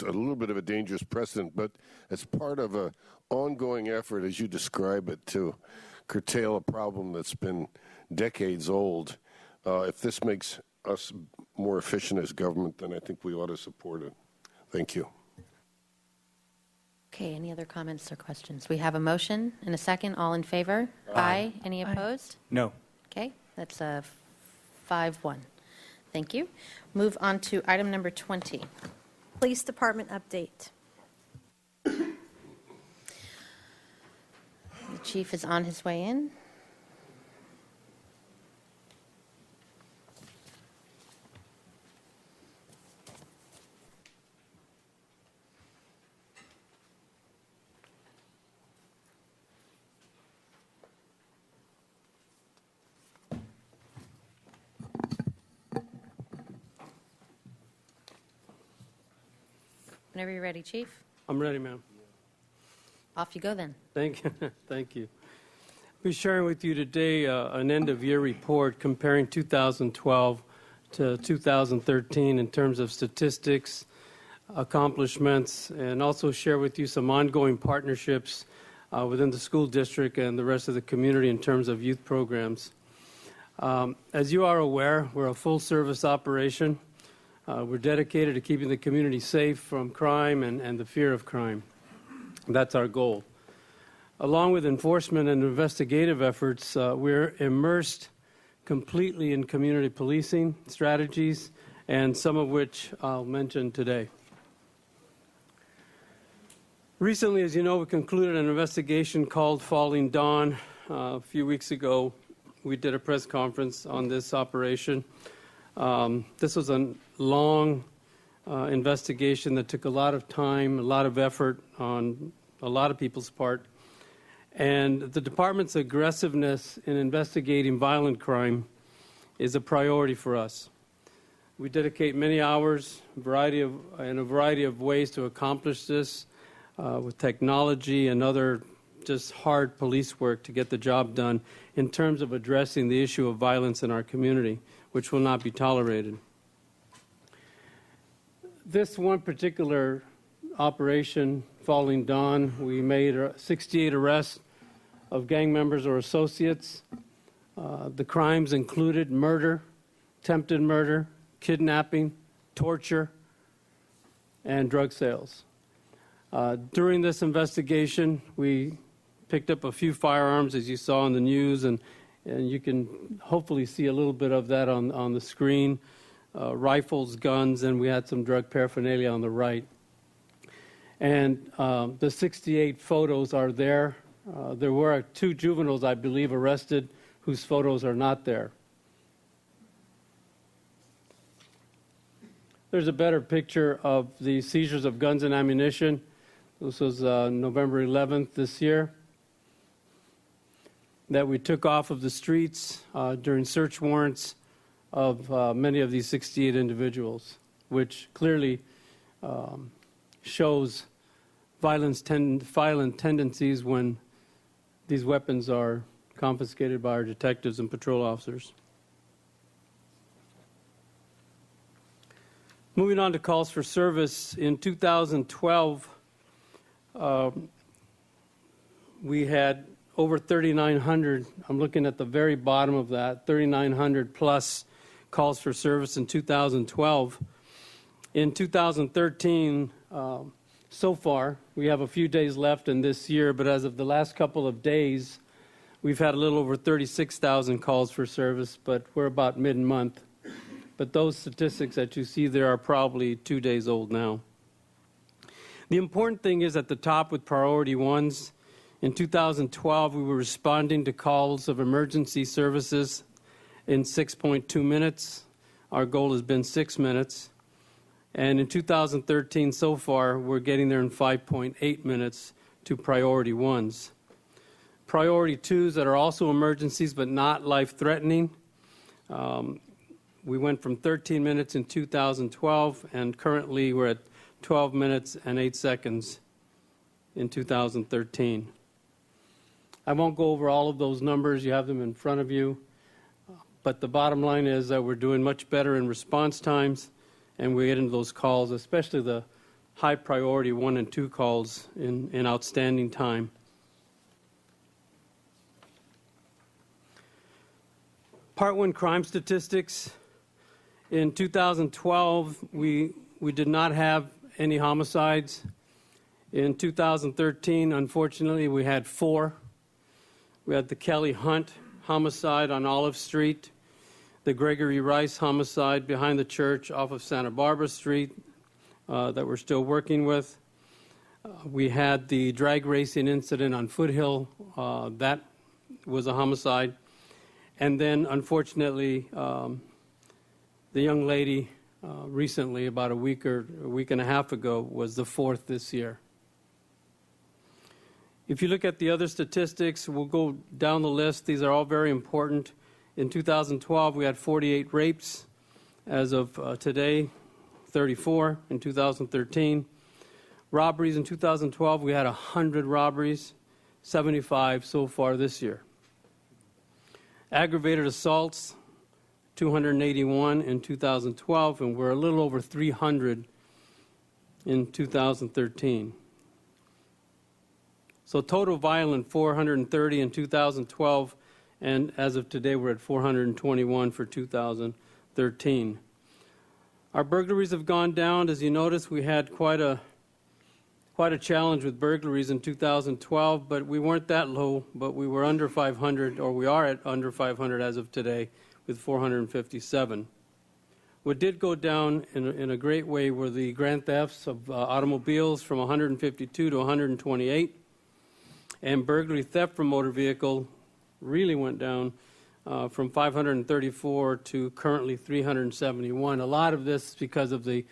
little bit of a dangerous precedent, but it's part of an ongoing effort, as you describe it, to curtail a problem that's been decades old. If this makes us more efficient as government, then I think we ought to support it. Thank you. Okay, any other comments or questions? We have a motion and a second. All in favor? Aye. Any opposed? No. Okay, that's a 5-1. Thank you. Move on to item number 20. Police Department update. The chief is on his way in. Whenever you're ready, Chief. I'm ready, ma'am. Off you go then. Thank you. Thank you. I'll be sharing with you today an end-of-year report comparing 2012 to 2013 in terms of statistics, accomplishments, and also share with you some ongoing partnerships within the school district and the rest of the community in terms of youth programs. As you are aware, we're a full-service operation. We're dedicated to keeping the community safe from crime and the fear of crime. That's our goal. Along with enforcement and investigative efforts, we're immersed completely in community policing strategies, and some of which I'll mention today. Recently, as you know, we concluded an investigation called Falling Dawn. A few weeks ago, we did a press conference on this operation. This was a long investigation that took a lot of time, a lot of effort on a lot of people's part. And the department's aggressiveness in investigating violent crime is a priority for us. We dedicate many hours in a variety of ways to accomplish this with technology and other just hard police work to get the job done in terms of addressing the issue of violence in our community, which will not be tolerated. This one particular operation, Falling Dawn, we made 68 arrests of gang members or associates. The crimes included murder, attempted murder, kidnapping, torture, and drug sales. During this investigation, we picked up a few firearms, as you saw in the news, and you can hopefully see a little bit of that on the screen, rifles, guns, and we had some drug paraphernalia on the right. And the 68 photos are there. There were 2 juveniles, I believe, arrested whose photos are not there. There's a better picture of the seizures of guns and ammunition. This was November 11th this year, that we took off of the streets during search warrants of many of these 68 individuals, which clearly shows violent tendencies when these weapons are confiscated by our detectives and patrol officers. Moving on to calls for service, in 2012, we had over 3,900, I'm looking at the very bottom of that, 3,900 plus calls for service in 2012. In 2013, so far, we have a few days left in this year, but as of the last couple of days, we've had a little over 36,000 calls for service, but we're about mid-month. But those statistics that you see there are probably 2 days old now. The important thing is at the top with priority ones. In 2012, we were responding to calls of emergency services in 6.2 minutes. Our goal has been 6 minutes. And in 2013, so far, we're getting there in 5.8 minutes to priority ones. Priority twos that are also emergencies but not life-threatening, we went from 13 minutes in 2012, and currently we're at 12 minutes and 8 seconds in 2013. I won't go over all of those numbers. You have them in front of you. But the bottom line is that we're doing much better in response times, and we get into those calls, especially the high priority 1 and 2 calls, in outstanding time. Part 1 crime statistics. In 2012, we did not have any homicides. In 2013, unfortunately, we had 4. We had the Kelly Hunt homicide on Olive Street, the Gregory Rice homicide behind the church off of Santa Barbara Street that we're still working with. We had the drag racing incident on Foothill. That was a homicide. And then, unfortunately, the young lady recently, about a week and a half ago, was the 4th this year. If you look at the other statistics, we'll go down the list. These are all very important. In 2012, we had 48 rapes. As of today, 34 in 2013. Robberies in 2012, we had 100 robberies, 75 so far this year. Aggravated assaults, 281 in 2012, and we're a little over 300 in 2013. So total violent, 430 in 2012, and as of today, we're at 421 for 2013. Our burglaries have gone down. As you notice, we had quite a challenge with burglaries in 2012, but we weren't that low, but we were under 500, or we are at under 500 as of today, with 457. What did go down in a great way were the grand thefts of automobiles from 152 to 128, and burglary theft from motor vehicle really went down from 534 to currently 371. A lot of this is because of the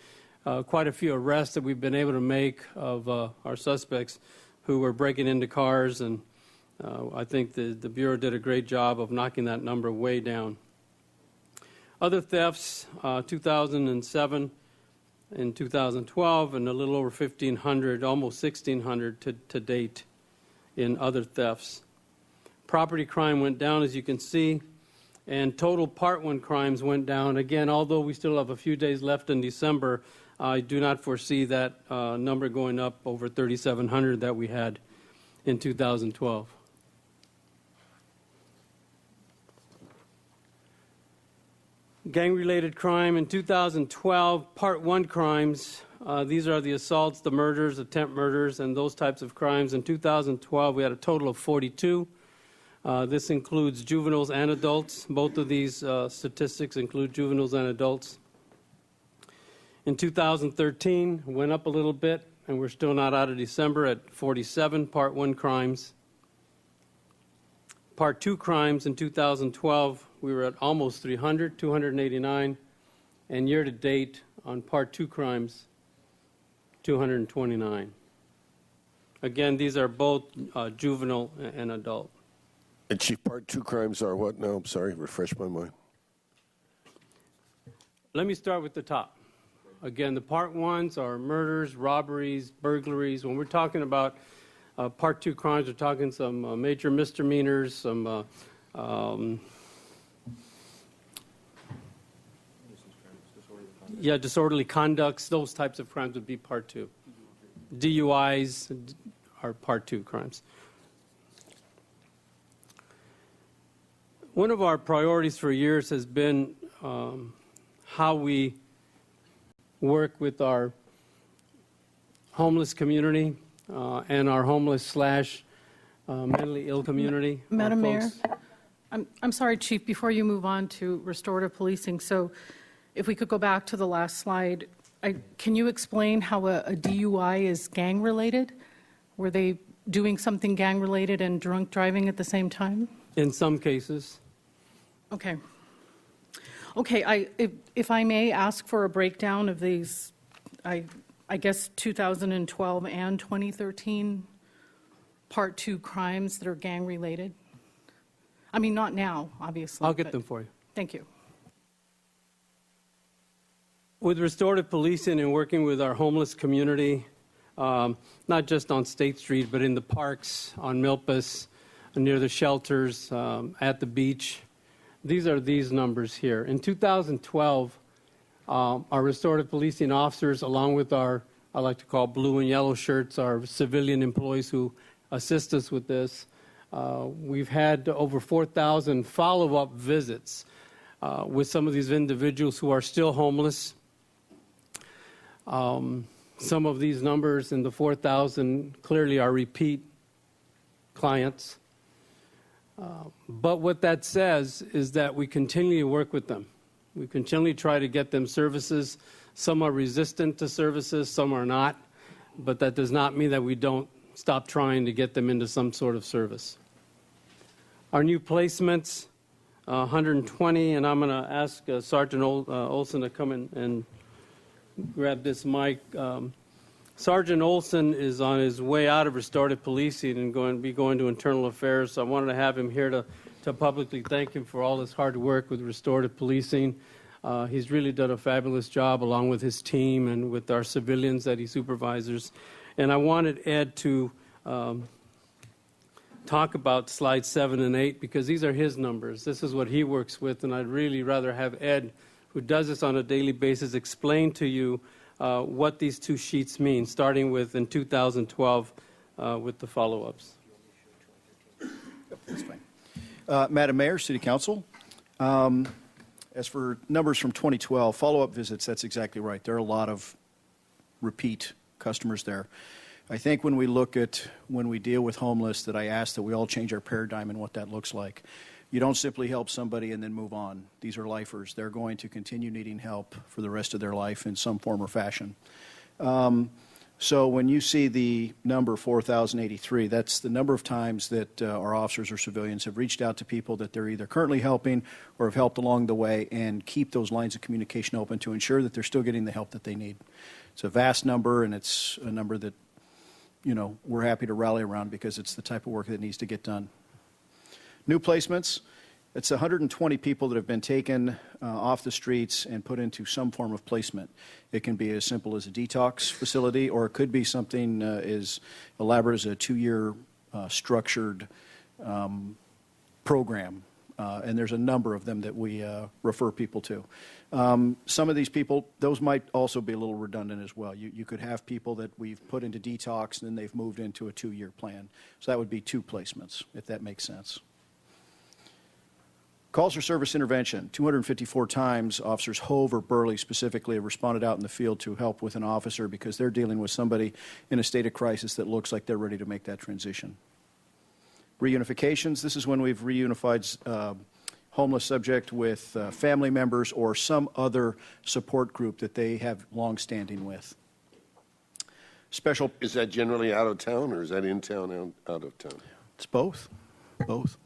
quite a few arrests that we've been able to make of our suspects who were breaking into cars, and I think the Bureau did a great job of knocking that number way down. Other thefts, 2007 and 2012, and a little over 1,500, almost 1,600 to date in other thefts. Property crime went down, as you can see, and total Part 1 crimes went down. Again, although we still have a few days left in December, I do not foresee that number going up over 3,700 that we had in 2012. Gang-related crime in 2012, Part 1 crimes. These are the assaults, the murders, attempt murders, and those types of crimes. In 2012, we had a total of 42. This includes juveniles and adults. Both of these statistics include juveniles and adults. In 2013, went up a little bit, and we're still not out of December at 47 Part 1 crimes. Part 2 crimes in 2012, we were at almost 300, 289, and year-to-date on Part 2 crimes, 229. Again, these are both juvenile and adult. And Chief, Part 2 crimes are what now? I'm sorry, refresh my mind. Let me start with the top. Again, the Part 1s are murders, robberies, burglaries. When we're talking about Part 2 crimes, we're talking some major misdemeanors, some disorderly conducts. Those types of crimes would be Part 2. DUIs are Part 2 crimes. One of our priorities for years has been how we work with our homeless community and our homeless / mentally ill community. Madam Mayor, I'm sorry, Chief, before you move on to restorative policing, so if we could go back to the last slide, can you explain how a DUI is gang-related? Were they doing something gang-related and drunk driving at the same time? In some cases. Okay. Okay, if I may ask for a breakdown of these I guess 2012 and 2013 Part 2 crimes that are gang-related? I mean, not now, obviously. I'll get but- them for you. Thank you. With restorative policing and working with our homeless community, not just on State Street, but in the parks, on Milpas, near the shelters, at the beach, these are these numbers here. In 2012, our restorative policing officers, along with our, I like to call blue and yellow shirts, our civilian employees who assist us with this, we've had over 4,000 follow-up visits with some of these individuals who are still homeless. Some of these numbers in the 4,000 clearly are repeat clients. But what that says is that we continue to work with them. We continually try to get them services. Some are resistant to services, some are not. But that does not mean that we don't stop trying to get them into some sort of service. Our new placements, 120, and I'm going to ask Sergeant Olson to come in and grab this mic. Sergeant Olson is on his way out of restorative policing and going to internal affairs. So I wanted to have him here to publicly thank him for all his hard work with restorative policing. He's really done a fabulous job along with his team and with our civilians that he supervises. And I wanted Ed to talk about slides 7 and 8 because these are his numbers. This is what he works with, and I'd really rather have Ed, who does this on a daily basis, explain to you what these two sheets mean, starting with in 2012 with the follow-ups. That's fine. Madam Mayor, City Council, as for numbers from 2012, follow-up visits, that's exactly right. There are a lot of repeat customers there. I think when we deal with homeless, that I ask that we all change our paradigm and what that looks like. You don't simply help somebody and then move on. These are lifers. They're going to continue needing help for the rest of their life in some form or fashion. So when you see the number 4,083, that's the number of times that our officers or civilians have reached out to people that they're either currently helping or have helped along the way and keep those lines of communication open to ensure that they're still getting the help that they need. It's a vast number, and it's a number that, we're happy to rally around because it's the type of work that needs to get done. New placements, it's 120 people that have been taken off the streets and put into some form of placement. It can be as simple as a detox facility, or it could be something as elaborate as a 2-year structured program. And there's a number of them that we refer people to. Some of these people, those might also be a little redundant as well. You could have people that we've put into detox and then they've moved into a 2-year plan. So that would be 2 placements, if that makes sense. Calls for service intervention. 254 times officers Hove or Burley specifically have responded out in the field to help with an officer because they're dealing with somebody in a state of crisis that looks like they're ready to make that transition. Reunifications, this is when we've reunified homeless subject with family members or some other support group that they have long-standing with. Special. Is that generally out of town, or is that in town and out of town? It's both. Both.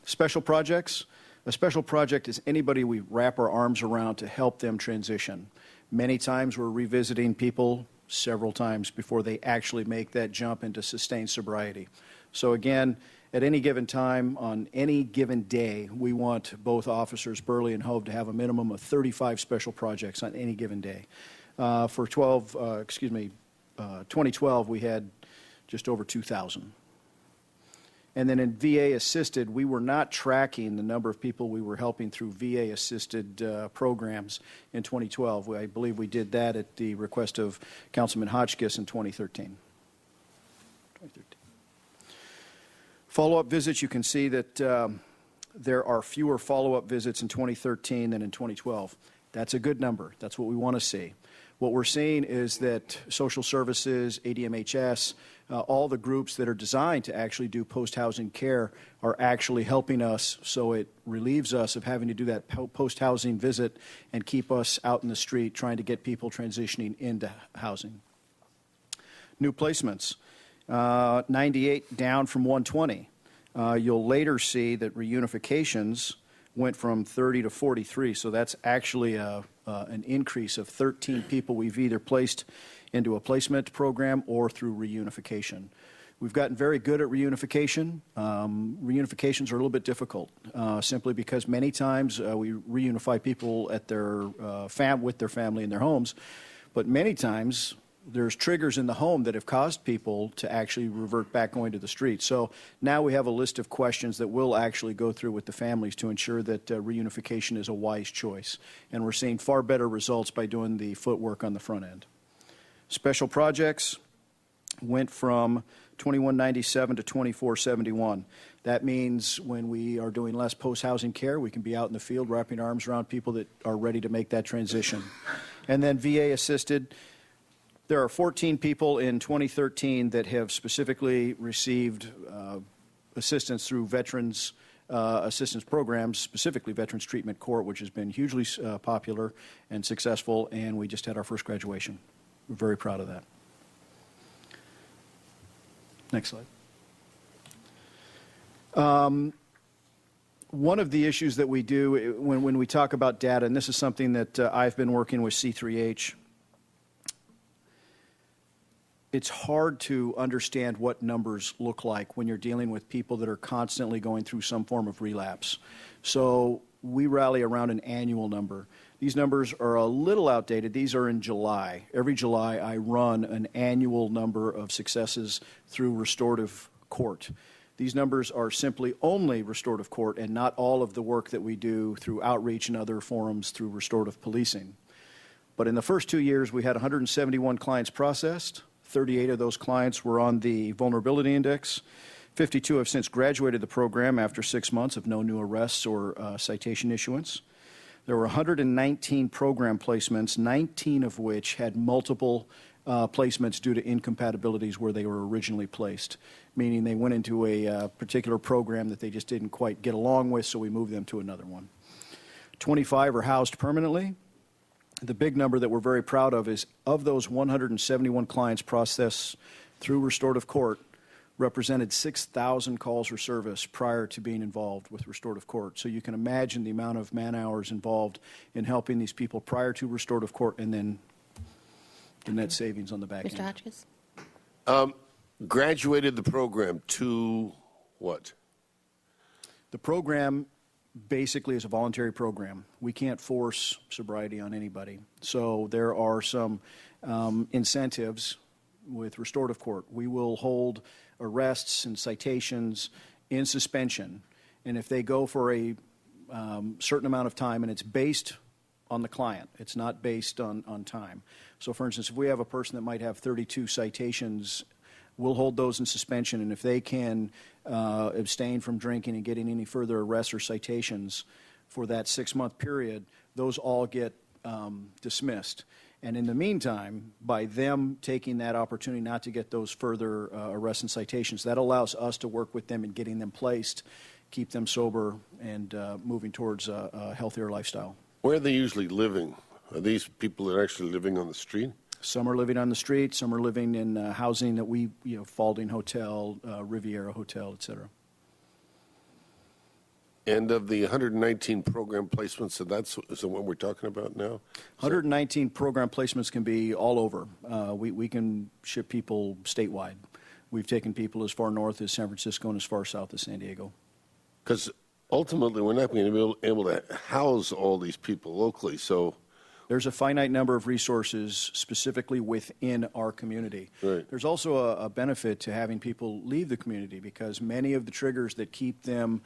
Special projects. A special project is anybody we wrap our arms around to help them transition. Many times we're revisiting people several times before they actually make that jump into sustained sobriety. So again, at any given time, on any given day, we want both officers, Burley and Hove, to have a minimum of 35 special projects on any given day. For 2012, we had just over 2,000. And then in VA assisted, we were not tracking the number of people we were helping through VA assisted programs in 2012. I believe we did that at the request of Councilman Hotchkiss in 2013. Follow-up visits, you can see that there are fewer follow-up visits in 2013 than in 2012. That's a good number. That's what we want to see. What we're seeing is that social services, ADMHS, all the groups that are designed to actually do post-housing care are actually helping us, so it relieves us of having to do that post-housing visit and keep us out in the street trying to get people transitioning into housing. New placements, 98 down from 120. You'll later see that reunifications went from 30 to 43. So that's actually an increase of 13 people we've either placed into a placement program or through reunification. We've gotten very good at reunification. Reunifications are a little bit difficult, simply because many times we reunify people at their with their family in their homes, but many times there's triggers in the home that have caused people to actually revert back going to the street. So now we have a list of questions that we'll actually go through with the families to ensure that reunification is a wise choice. And we're seeing far better results by doing the footwork on the front end. Special projects went from 2197 to 2471. That means when we are doing less post-housing care, we can be out in the field wrapping arms around people that are ready to make that transition. And then VA assisted. There are 14 people in 2013 that have specifically received assistance through veterans assistance programs, specifically Veterans Treatment Court, which has been hugely popular and successful, and we just had our first graduation. We're very proud of that. Next slide. One of the issues that we do when we talk about data, and this is something that I've been working with C3H, it's hard to understand what numbers look like when you're dealing with people that are constantly going through some form of relapse. So we rally around an annual number. These numbers are a little outdated. These are in July. Every July I run an annual number of successes through restorative court. These numbers are simply only restorative court and not all of the work that we do through outreach and other forums through restorative policing. But in the first 2 years, we had 171 clients processed. 38 of those clients were on the vulnerability index. 52 have since graduated the program after 6 months of no new arrests or citation issuance. There were 119 program placements, 19 of which had multiple placements due to incompatibilities where they were originally placed, meaning they went into a particular program that they just didn't quite get along with, so we moved them to another one. 25 are housed permanently. The big number that we're very proud of is of those 171 clients processed through restorative court represented 6,000 calls for service prior to being involved with restorative court. So you can imagine the amount of man hours involved in helping these people prior to restorative court and then the net savings on the back end. Mr. Hotchkiss? Graduated the program to what? The program basically is a voluntary program. We can't force sobriety on anybody. So there are some incentives with restorative court. We will hold arrests and citations in suspension. And if they go for a certain amount of time, and it's based on the client, it's not based on time. So for instance, if we have a person that might have 32 citations, we'll hold those in suspension, and if they can abstain from drinking and getting any further arrests or citations for that 6-month period, those all get dismissed. And in the meantime, by them taking that opportunity not to get those further arrests and citations, that allows us to work with them in getting them placed, keep them sober, and moving towards a healthier lifestyle. Where are they usually living? Are these people that are actually living on the street? Some are living on the street. Some are living in housing that we, Falding Hotel, Riviera Hotel, et cetera. And of the 119 program placements, so that's what we're talking about now? 119 program placements can be all over. We can ship people statewide. We've taken people as far north as San Francisco and as far south as San Diego. Because ultimately, we're not going to be able to house all these people locally, so... There's a finite number of resources specifically within our community. Right. There's also a benefit to having people leave the community because many of the triggers that keep them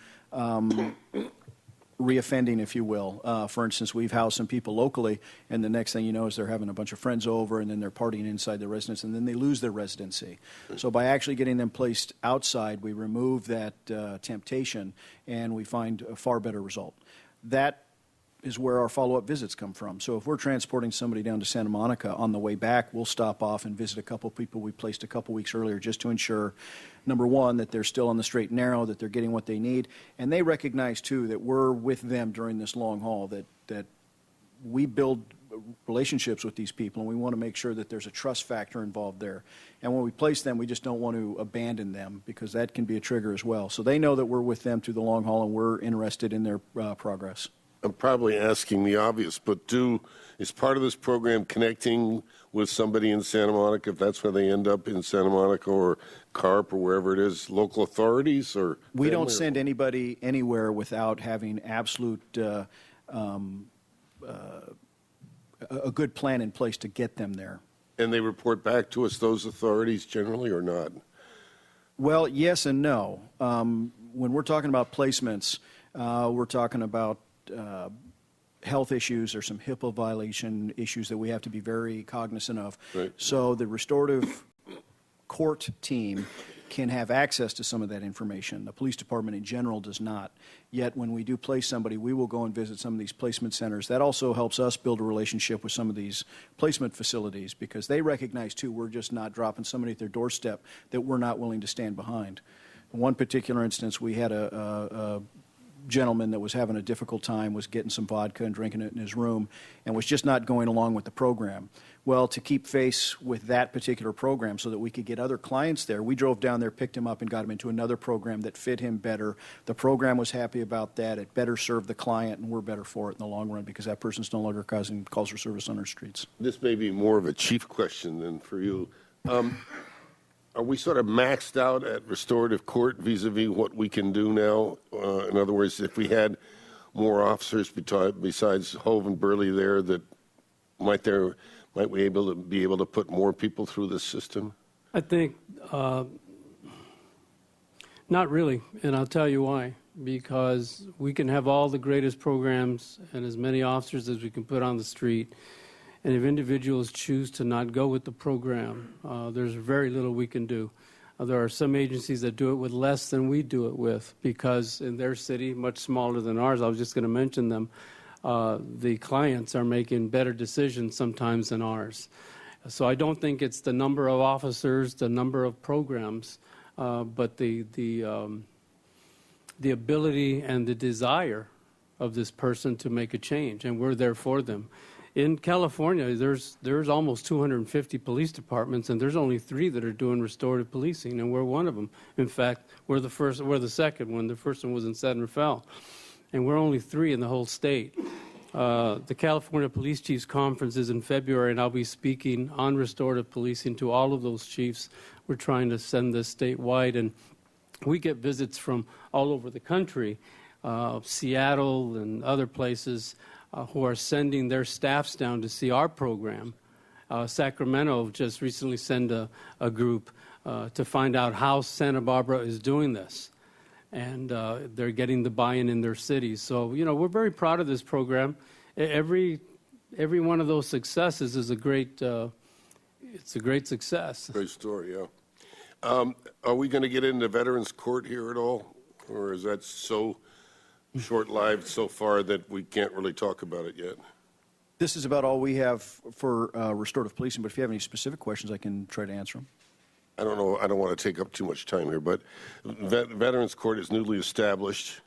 reoffending, if you will. For instance, we've housed some people locally, and the next thing you know is they're having a bunch of friends over, and then they're partying inside their residence, and then they lose their residency. So by actually getting them placed outside, we remove that temptation, and we find a far better result. That is where our follow-up visits come from. So if we're transporting somebody down to Santa Monica, on the way back, we'll stop off and visit a couple people we placed a couple weeks earlier just to ensure, number one, that they're still on the straight and narrow, that they're getting what they need. And they recognize, too, that we're with them during this long haul, that we build relationships with these people, and we want to make sure that there's a trust factor involved there. And when we place them, we just don't want to abandon them, because that can be a trigger as well. So they know that we're with them through the long haul, and we're interested in their progress. I'm probably asking the obvious, but is part of this program connecting with somebody in Santa Monica, if that's where they end up in Santa Monica or CARP or wherever it is, local authorities or? We don't send anybody anywhere without having absolute a good plan in place to get them there. And they report back to us, those authorities generally, or not? Well, yes and no. When we're talking about placements, we're talking about health issues or some HIPAA violation issues that we have to be very cognizant of. Right. So the restorative court team can have access to some of that information. The police department in general does not. Yet when we do place somebody, we will go and visit some of these placement centers. That also helps us build a relationship with some of these placement facilities, because they recognize, too, we're just not dropping somebody at their doorstep that we're not willing to stand behind. In one particular instance, we had a gentleman that was having a difficult time, was getting some vodka and drinking it in his room, and was just not going along with the program. Well, to keep pace with that particular program so that we could get other clients there, we drove down there, picked him up, and got him into another program that fit him better. The program was happy about that. It better served the client, and we're better for it in the long run, because that person's no longer causing calls for service on our streets. This may be more of a chief question than for you. Are we sort of maxed out at restorative court vis-a-vis what we can do now? In other words, if we had more officers besides Hove and Burley there, that might we be able to put more people through this system? I think not really, and I'll tell you why. Because we can have all the greatest programs and as many officers as we can put on the street, and if individuals choose to not go with the program, there's very little we can do. There are some agencies that do it with less than we do it with, because in their city, much smaller than ours, I was just going to mention them, the clients are making better decisions sometimes than ours. So I don't think it's the number of officers, the number of programs, but the ability and the desire of this person to make a change, and we're there for them. In California, there's almost 250 police departments, and there's only 3 that are doing restorative policing, and we're one of them. In fact, we're the second one. The first one was in San Rafael, and we're only 3 in the whole state. The California Police Chiefs Conference is in February, and I'll be speaking on restorative policing to all of those chiefs. We're trying to send this statewide, and we get visits from all over the country, Seattle and other places, who are sending their staffs down to see our program. Sacramento just recently sent a group to find out how Santa Barbara is doing this. And they're getting the buy-in in their cities. So, we're very proud of this program. Every one of those successes is it's a great success. Great story, yeah. Are we going to get into Veterans Court here at all? Or is that so short-lived so far that we can't really talk about it yet? This is about all we have for restorative policing, but if you have any specific questions, I can try to answer them. I don't know. I don't want to take up too much time here, but Veterans Court is newly established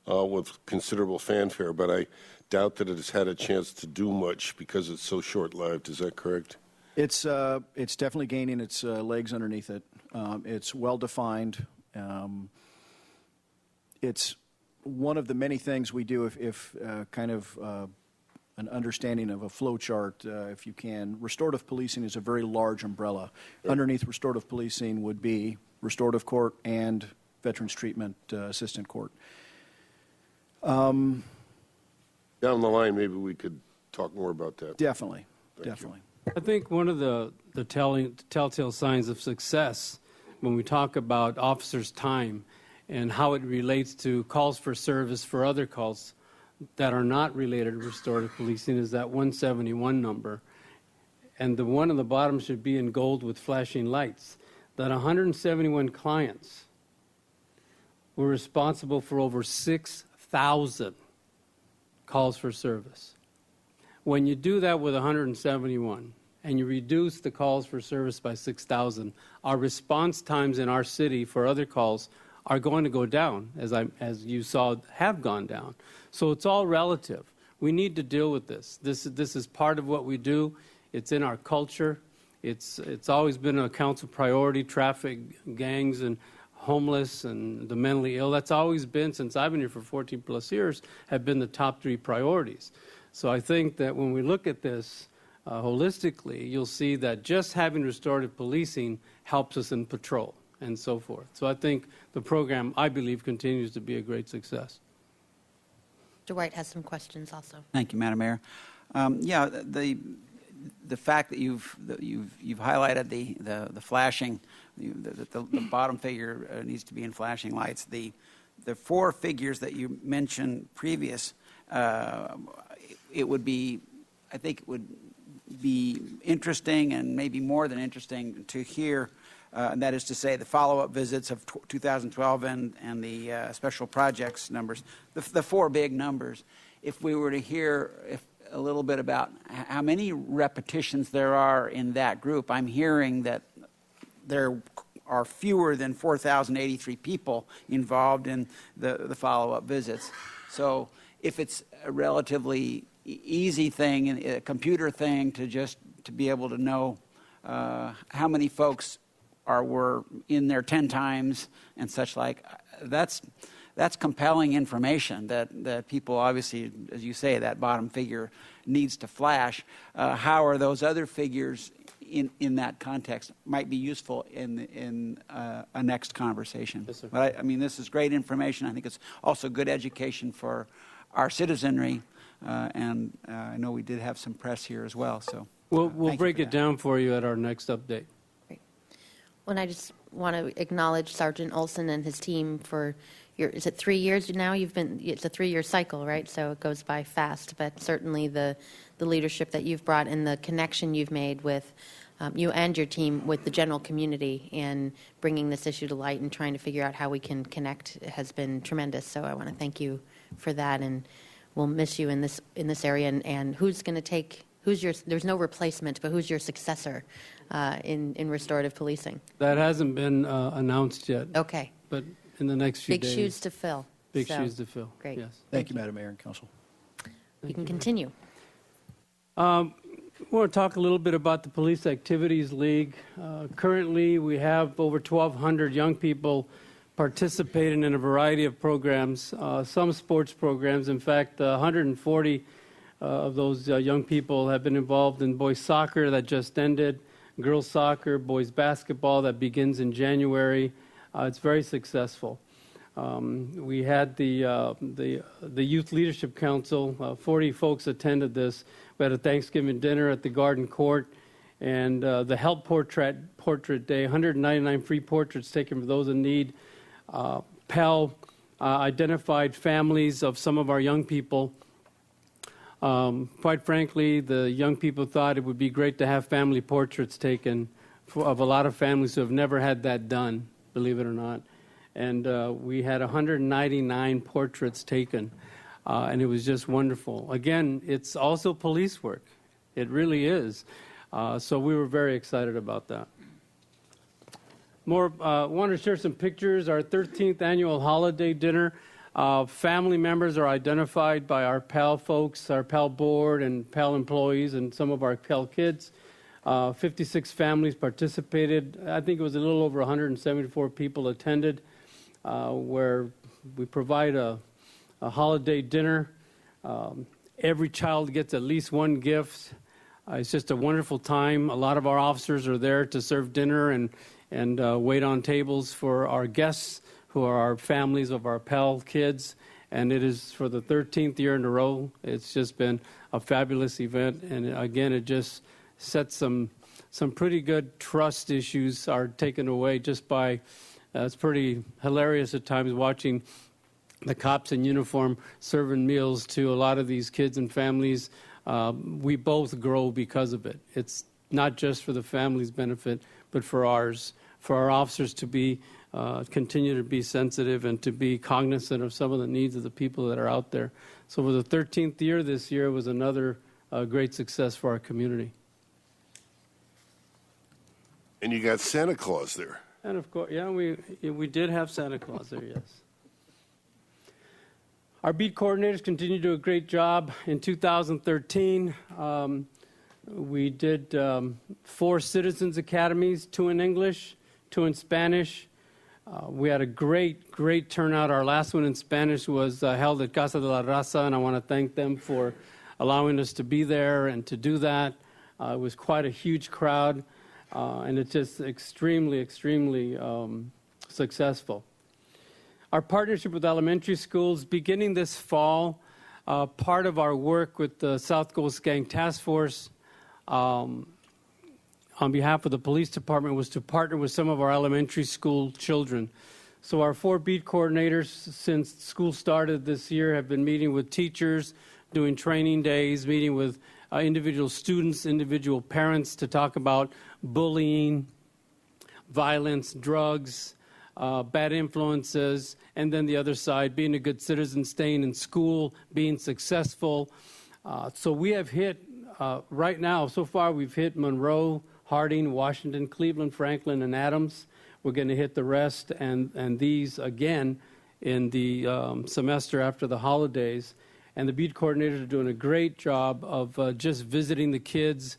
with considerable fanfare, but I doubt that it has had a chance to do much because it's so short-lived. Is that correct? It's definitely gaining its legs underneath it. It's well-defined. It's one of the many things we do if kind of an understanding of a flow chart, if you can. Restorative policing is a very large umbrella. Right. Underneath restorative policing would be restorative court and veterans treatment assistant court. Down the line, maybe we could talk more about that. Definitely. Thank you. I think one of the telltale signs of success when we talk about officers' time and how it relates to calls for service for other calls that are not related to restorative policing is that 171 number. And the one on the bottom should be in gold with flashing lights. That 171 clients were responsible for over 6,000 calls for service. When you do that with 171 and you reduce the calls for service by 6,000, our response times in our city for other calls are going to go down, as you saw, have gone down. So it's all relative. We need to deal with this. This is part of what we do. It's in our culture. It's always been a council priority, traffic, gangs, and homeless, and the mentally ill. That's always been, since I've been here for 14 plus years, have been the top 3 priorities. So I think that when we look at this holistically, you'll see that just having restorative policing helps us in patrol and so forth. So I think the program, I believe, continues to be a great success. Mr. White has some questions also. Thank you, Madam Mayor. Yeah, the fact that you've highlighted the flashing, the bottom figure needs to be in flashing lights. The 4 figures that you mentioned previous, it would be, I think it would be interesting and maybe more than interesting to hear, and that is to say the follow-up visits of 2012 and the special projects numbers, the 4 big numbers. If we were to hear a little bit about how many repetitions there are in that group, I'm hearing that there are fewer than 4,083 people involved in the follow-up visits. So if it's a relatively easy thing, a computer thing to be able to know how many folks were in there 10 times and such like, that's compelling information that people obviously, as you say, that bottom figure needs to flash. How are those other figures in that context might be useful in a next conversation. Yes, sir. But I mean, this is great information. I think it's also good education for our citizenry, and I know we did have some press here as well. So We'll break it down for you at our next update. Well, and I just want to acknowledge Sergeant Olson and his team for is it 3 years now? It's a 3-year cycle, right? So it goes by fast, but certainly the leadership that you've brought and the connection you've made with you and your team with the general community in bringing this issue to light and trying to figure out how we can connect has been tremendous. So I want to thank you for that, and we'll miss you in this area. And who's going to take? There's no replacement, but who's your successor in restorative policing? That hasn't been announced yet. Okay. But in the next few Big days. shoes to fill. Big So, shoes to fill. Great. Yes. Thank you, Madam Mayor and Council. You can continue. I want to talk a little bit about the Police Activities League. Currently, we have over 1,200 young people participating in a variety of programs, some sports programs. In fact, 140 of those young people have been involved in boys soccer that just ended, girls soccer, boys basketball that begins in January. It's very successful. We had the Youth Leadership Council. 40 folks attended this. We had a Thanksgiving dinner at the Garden Court, and the Help Portrait Day. 199 free portraits taken for those in need. Pell identified families of some of our young people. Quite frankly, the young people thought it would be great to have family portraits taken of a lot of families who have never had that done, believe it or not. And we had 199 portraits taken, and it was just wonderful. Again, it's also police work. It really is. So we were very excited about that. Want to share some pictures. Our 13th annual holiday dinner. Family members are identified by our Pell folks, our Pell board and Pell employees, and some of our Pell kids. 56 families participated. I think it was a little over 174 people attended, where we provide a holiday dinner. Every child gets at least one gift. It's just a wonderful time. A lot of our officers are there to serve dinner and wait on tables for our guests, who are our families of our Pell kids, and it is for the 13th year in a row. It's just been a fabulous event, and again, it just sets some pretty good trust issues are taken away just by, it's pretty hilarious at times watching the cops in uniform serving meals to a lot of these kids and families. We both grow because of it. It's not just for the family's benefit, but for ours, for our officers to be continue to be sensitive and to be cognizant of some of the needs of the people that are out there. So for the 13th year this year was another great success for our community. And you got Santa Claus there. And of course, yeah, we did have Santa Claus there, yes. Our beat coordinators continue to do a great job. In 2013, we did 4 Citizens Academies, 2 in English, 2 in Spanish. We had a great turnout. Our last one in Spanish was held at Casa de la Raza, and I want to thank them for allowing us to be there and to do that. It was quite a huge crowd, and it's just extremely successful. Our partnership with elementary schools, beginning this fall, part of our work with the South Coast Gang Task Force on behalf of the police department was to partner with some of our elementary school children. So our 4 beat coordinators, since school started this year, have been meeting with teachers, doing training days, meeting with individual students, individual parents to talk about bullying, violence, drugs, bad influences, and then the other side, being a good citizen, staying in school, being successful. So we have hit, right now, so far we've hit Monroe, Harding, Washington, Cleveland, Franklin, and Adams. We're going to hit the rest and these again in the semester after the holidays. And the beat coordinators are doing a great job of just visiting the kids,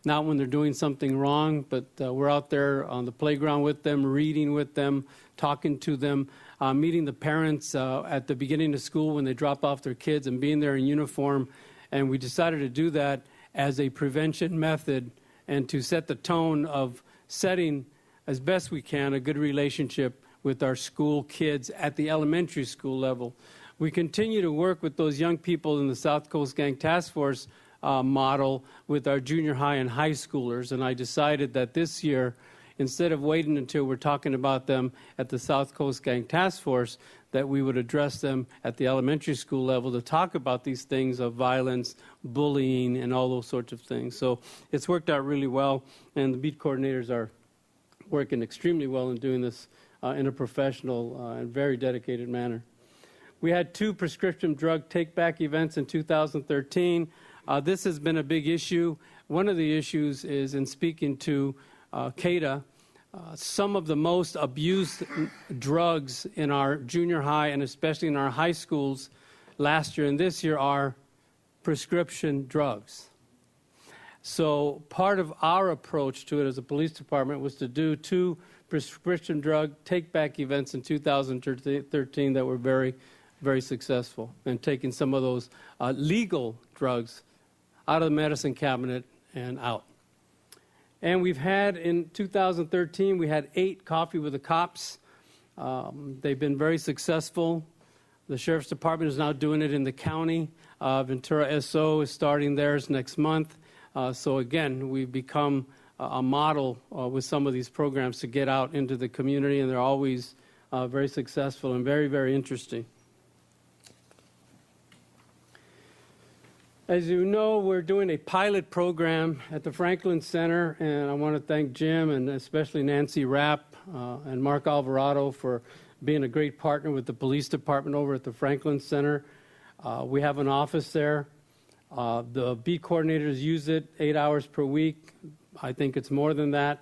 not when they're doing something wrong, but we're out there on the playground with them, reading with them, talking to them, meeting the parents at the beginning of school when they drop off their kids and being there in uniform. And we decided to do that as a prevention method and to set the tone of setting, as best we can, a good relationship with our school kids at the elementary school level. We continue to work with those young people in the South Coast Gang Task Force model with our junior high and high schoolers, and I decided that this year, instead of waiting until we're talking about them at the South Coast Gang Task Force, that we would address them at the elementary school level to talk about these things of violence, bullying, and all those sorts of things. So it's worked out really well, and the beat coordinators are working extremely well in doing this in a professional and very dedicated manner. We had 2 prescription drug take-back events in 2013. This has been a big issue. One of the issues is in speaking to CADA, some of the most abused drugs in our junior high and especially in our high schools last year and this year are prescription drugs. So part of our approach to it as a police department was to do 2 prescription drug take-back events in 2013 that were very, very successful in taking some of those legal drugs out of the medicine cabinet and out. And we've had, in 2013, we had 8 Coffee with the Cops. They've been very successful. The Sheriff's Department is now doing it in the county. Ventura SO is starting theirs next month. So again, we've become a model with some of these programs to get out into the community, and they're always very successful and very, very interesting. As you know, we're doing a pilot program at the Franklin Center, and I want to thank Jim and especially Nancy Rapp and Mark Alvarado for being a great partner with the police department over at the Franklin Center. We have an office there. The beat coordinators use it 8 hours per week. I think it's more than that.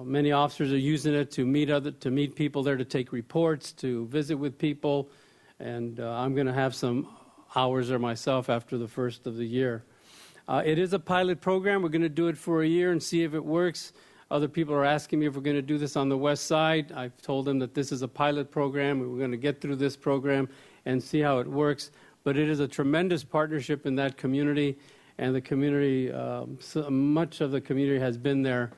Many officers are using it to meet people there, to take reports, to visit with people, and I'm going to have some hours there myself after the first of the year. It is a pilot program. We're going to do it for a year and see if it works. Other people are asking me if we're going to do this on the west side. I've told them that this is a pilot program. We're going to get through this program and see how it works. But it is a tremendous partnership in that community, and the community, much of the community has been there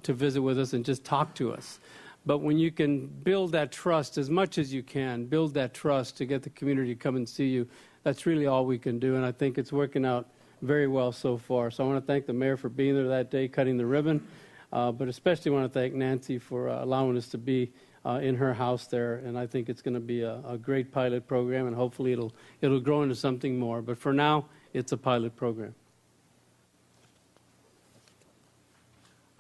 to visit with us and just talk to us. But when you can build that trust as much as you can, build that trust to get the community to come and see you, that's really all we can do, and I think it's working out very well so far. So I want to thank the mayor for being there that day, cutting the ribbon, but especially want to thank Nancy for allowing us to be in her house there, and I think it's going to be a great pilot program, and hopefully it'll grow into something more. But for now, it's a pilot program.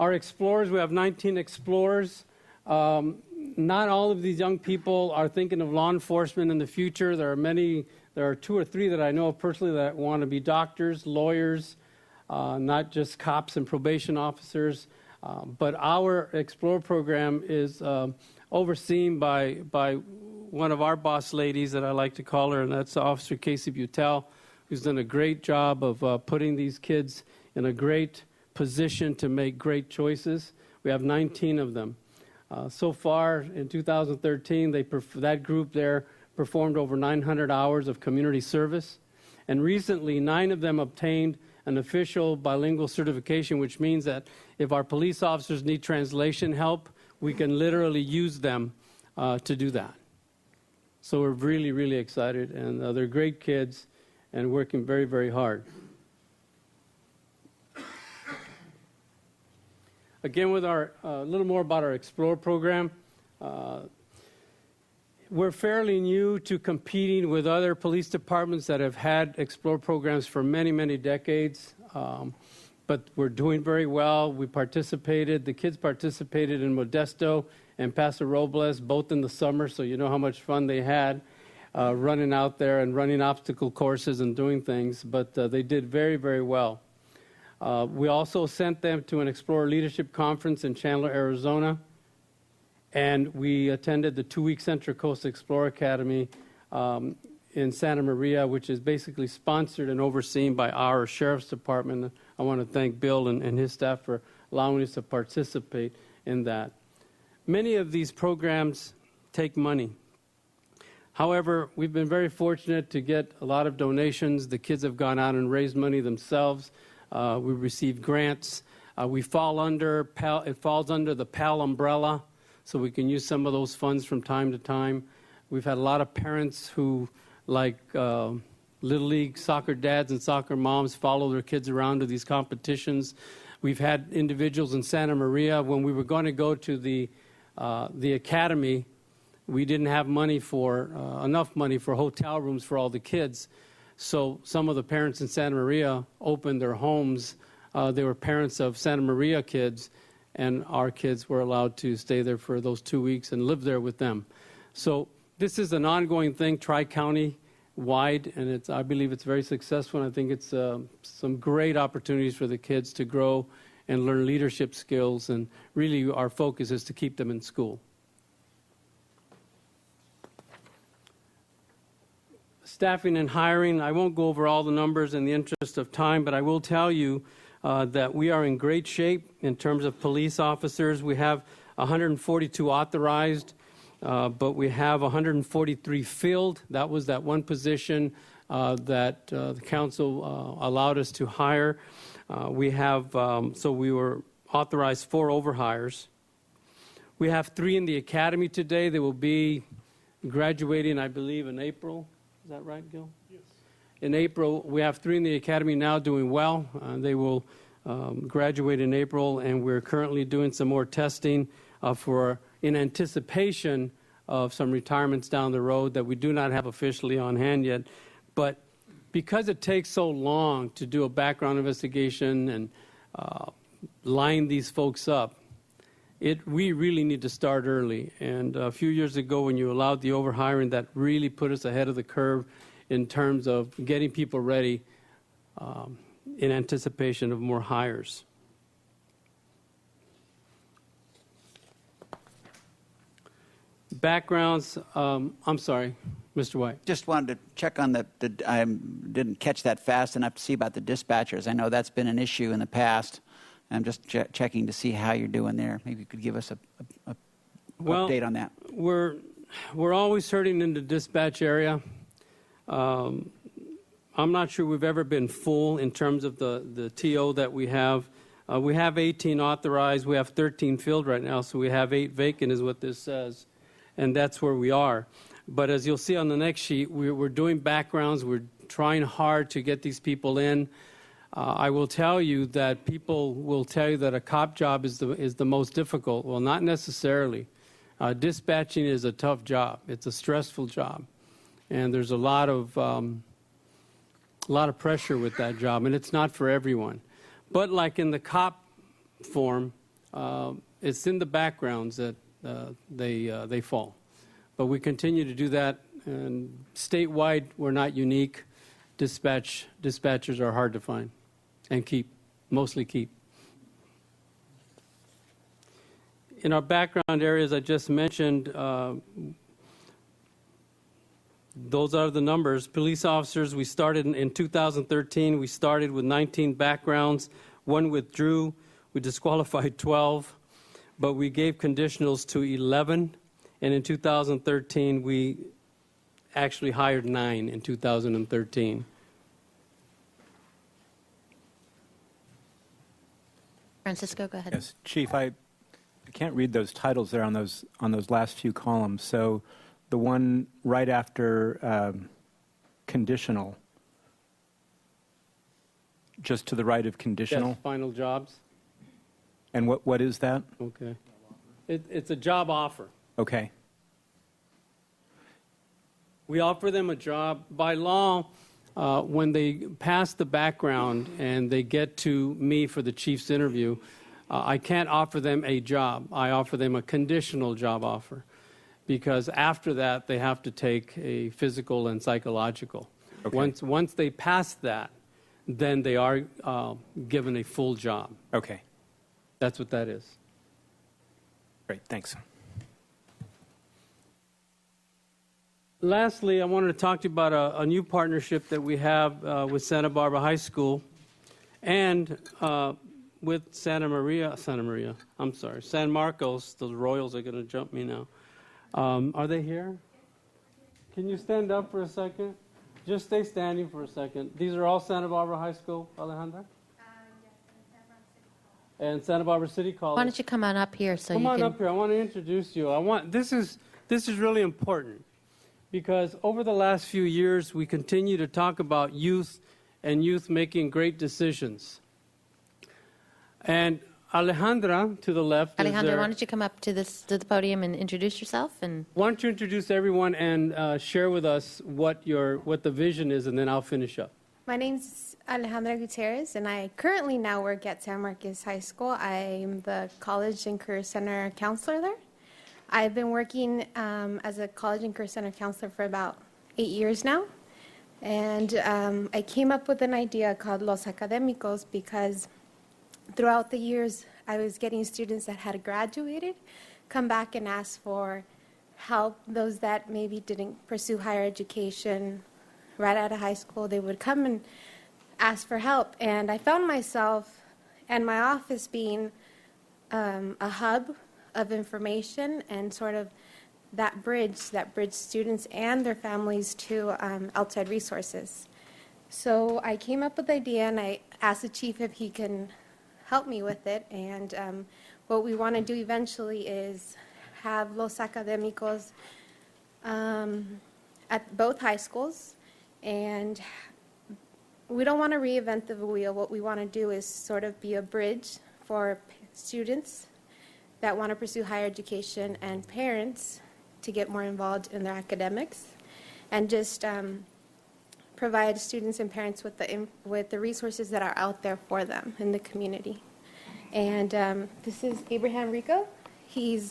Our explorers, we have 19 explorers. Not all of these young people are thinking of law enforcement in the future. There are 2 or 3 that I know of personally that want to be doctors, lawyers, not just cops and probation officers. But our Explorer program is overseen by one of our boss ladies that I like to call her, and that's Officer Casey Butel, who's done a great job of putting these kids in a great position to make great choices. We have 19 of them. So far in 2013, that group there performed over 900 hours of community service. And recently, 9 of them obtained an official bilingual certification, which means that if our police officers need translation help, we can literally use them to do that. So we're really, really excited, and they're great kids and working very, very hard. Again, with a little more about our Explore program. We're fairly new to competing with other police departments that have had Explore programs for many, many decades, but we're doing very well. The kids participated in Modesto and Paso Robles, both in the summer, so you know how much fun they had running out there and running obstacle courses and doing things, but they did very, very well. We also sent them to an Explorer Leadership Conference in Chandler, Arizona, and we attended the 2-week Central Coast Explorer Academy in Santa Maria, which is basically sponsored and overseen by our Sheriff's Department. I want to thank Bill and his staff for allowing us to participate in that. Many of these programs take money. However, we've been very fortunate to get a lot of donations. The kids have gone out and raised money themselves. We received grants. It falls under the PAL umbrella, so we can use some of those funds from time to time. We've had a lot of parents who, like Little League soccer dads and soccer moms, follow their kids around to these competitions. We've had individuals in Santa Maria. When we were going to go to the academy, we didn't have enough money for hotel rooms for all the kids. So some of the parents in Santa Maria opened their homes. They were parents of Santa Maria kids, and our kids were allowed to stay there for those 2 weeks and live there with them. So this is an ongoing thing, tri-county wide, and I believe it's very successful, and I think it's some great opportunities for the kids to grow and learn leadership skills, and really our focus is to keep them in school. Staffing and hiring, I won't go over all the numbers in the interest of time, but I will tell you that we are in great shape in terms of police officers. We have 142 authorized, but we have 143 filled. That was that one position that the council allowed us to hire. So we were authorized 4 overhires. We have 3 in the academy today. They will be graduating, I believe, in April. Is that right, Gil? Yes. In April, we have 3 in the academy now doing well. They will graduate in April, and we're currently doing some more testing in anticipation of some retirements down the road that we do not have officially on hand yet. But because it takes so long to do a background investigation and line these folks up, we really need to start early. And a few years ago, when you allowed the overhiring, that really put us ahead of the curve in terms of getting people ready in anticipation of more hires. Backgrounds, I'm sorry, Mr. White. Just wanted to check on I didn't catch that fast enough to see about the dispatchers. I know that's been an issue in the past. I'm just checking to see how you're doing there. Maybe you could give us a update on that. We're always hurting in the dispatch area. I'm not sure we've ever been full in terms of the TO that we have. We have 18 authorized. We have 13 filled right now, so we have 8 vacant is what this says, and that's where we are. But as you'll see on the next sheet, we're doing backgrounds. We're trying hard to get these people in. I will tell you that people will tell you that a cop job is the most difficult. Well, not necessarily. Dispatching is a tough job. It's a stressful job, and there's a lot of pressure with that job, and it's not for everyone. But like in the cop form, it's in the backgrounds that they fall. But we continue to do that, and statewide we're not unique. Dispatchers are hard to find and mostly keep. In our background areas I just mentioned, those are the numbers. Police officers, we started in 2013, we started with 19 backgrounds. One withdrew. We disqualified 12, but we gave conditionals to 11. And in 2013, we actually hired 9 in 2013. Francisco, go ahead. Yes, Chief, I can't read those titles there on those last few columns. So the one right after conditional, just to the right of conditional. Yes, final jobs. And what is that? Okay. It's a job offer. Okay. We offer them a job. By law, when they pass the background and they get to me for the chief's interview, I can't offer them a job. I offer them a conditional job offer, because after that they have to take a physical and psychological. Okay. Once they pass that, then they are given a full job. Okay. That's what that is. Great, thanks. Lastly, I wanted to talk to you about a new partnership that we have with Santa Barbara High School and with San Marcos. The Royals are going to jump me now. Are they here? Can you stand up for a second? Just stay standing for a second. These are all Santa Barbara High School, Alejandra? And Santa Barbara City College. Why don't you come on up here so Come you on can... up here. I want to introduce you. This is really important, because over the last few years we continue to talk about youth and youth making great decisions. And Alejandra, to the left, Alejandra, is there. why don't you come up to the podium and introduce yourself? And Why don't you introduce everyone and share with us what the vision is, and then I'll finish up. My name's Alejandra Gutierrez, and I currently now work at San Marcos High School. I'm the College and Career Center counselor there. I've been working as a College and Career Center counselor for about 8 years now. And I came up with an idea called Los Académicos because throughout the years, I was getting students that had graduated come back and ask for help. Those that maybe didn't pursue higher education right out of high school, they would come and ask for help. And I found myself and my office being a hub of information and sort of that bridge students and their families to outside resources. So I came up with the idea, and I asked the chief if he can help me with it. And what we want to do eventually is have Los Académicos at both high schools. And we don't want to reinvent the wheel. What we want to do is sort of be a bridge for students that want to pursue higher education and parents to get more involved in their academics, and just provide students and parents with the resources that are out there for them in the community. And this is Abraham Rico. He's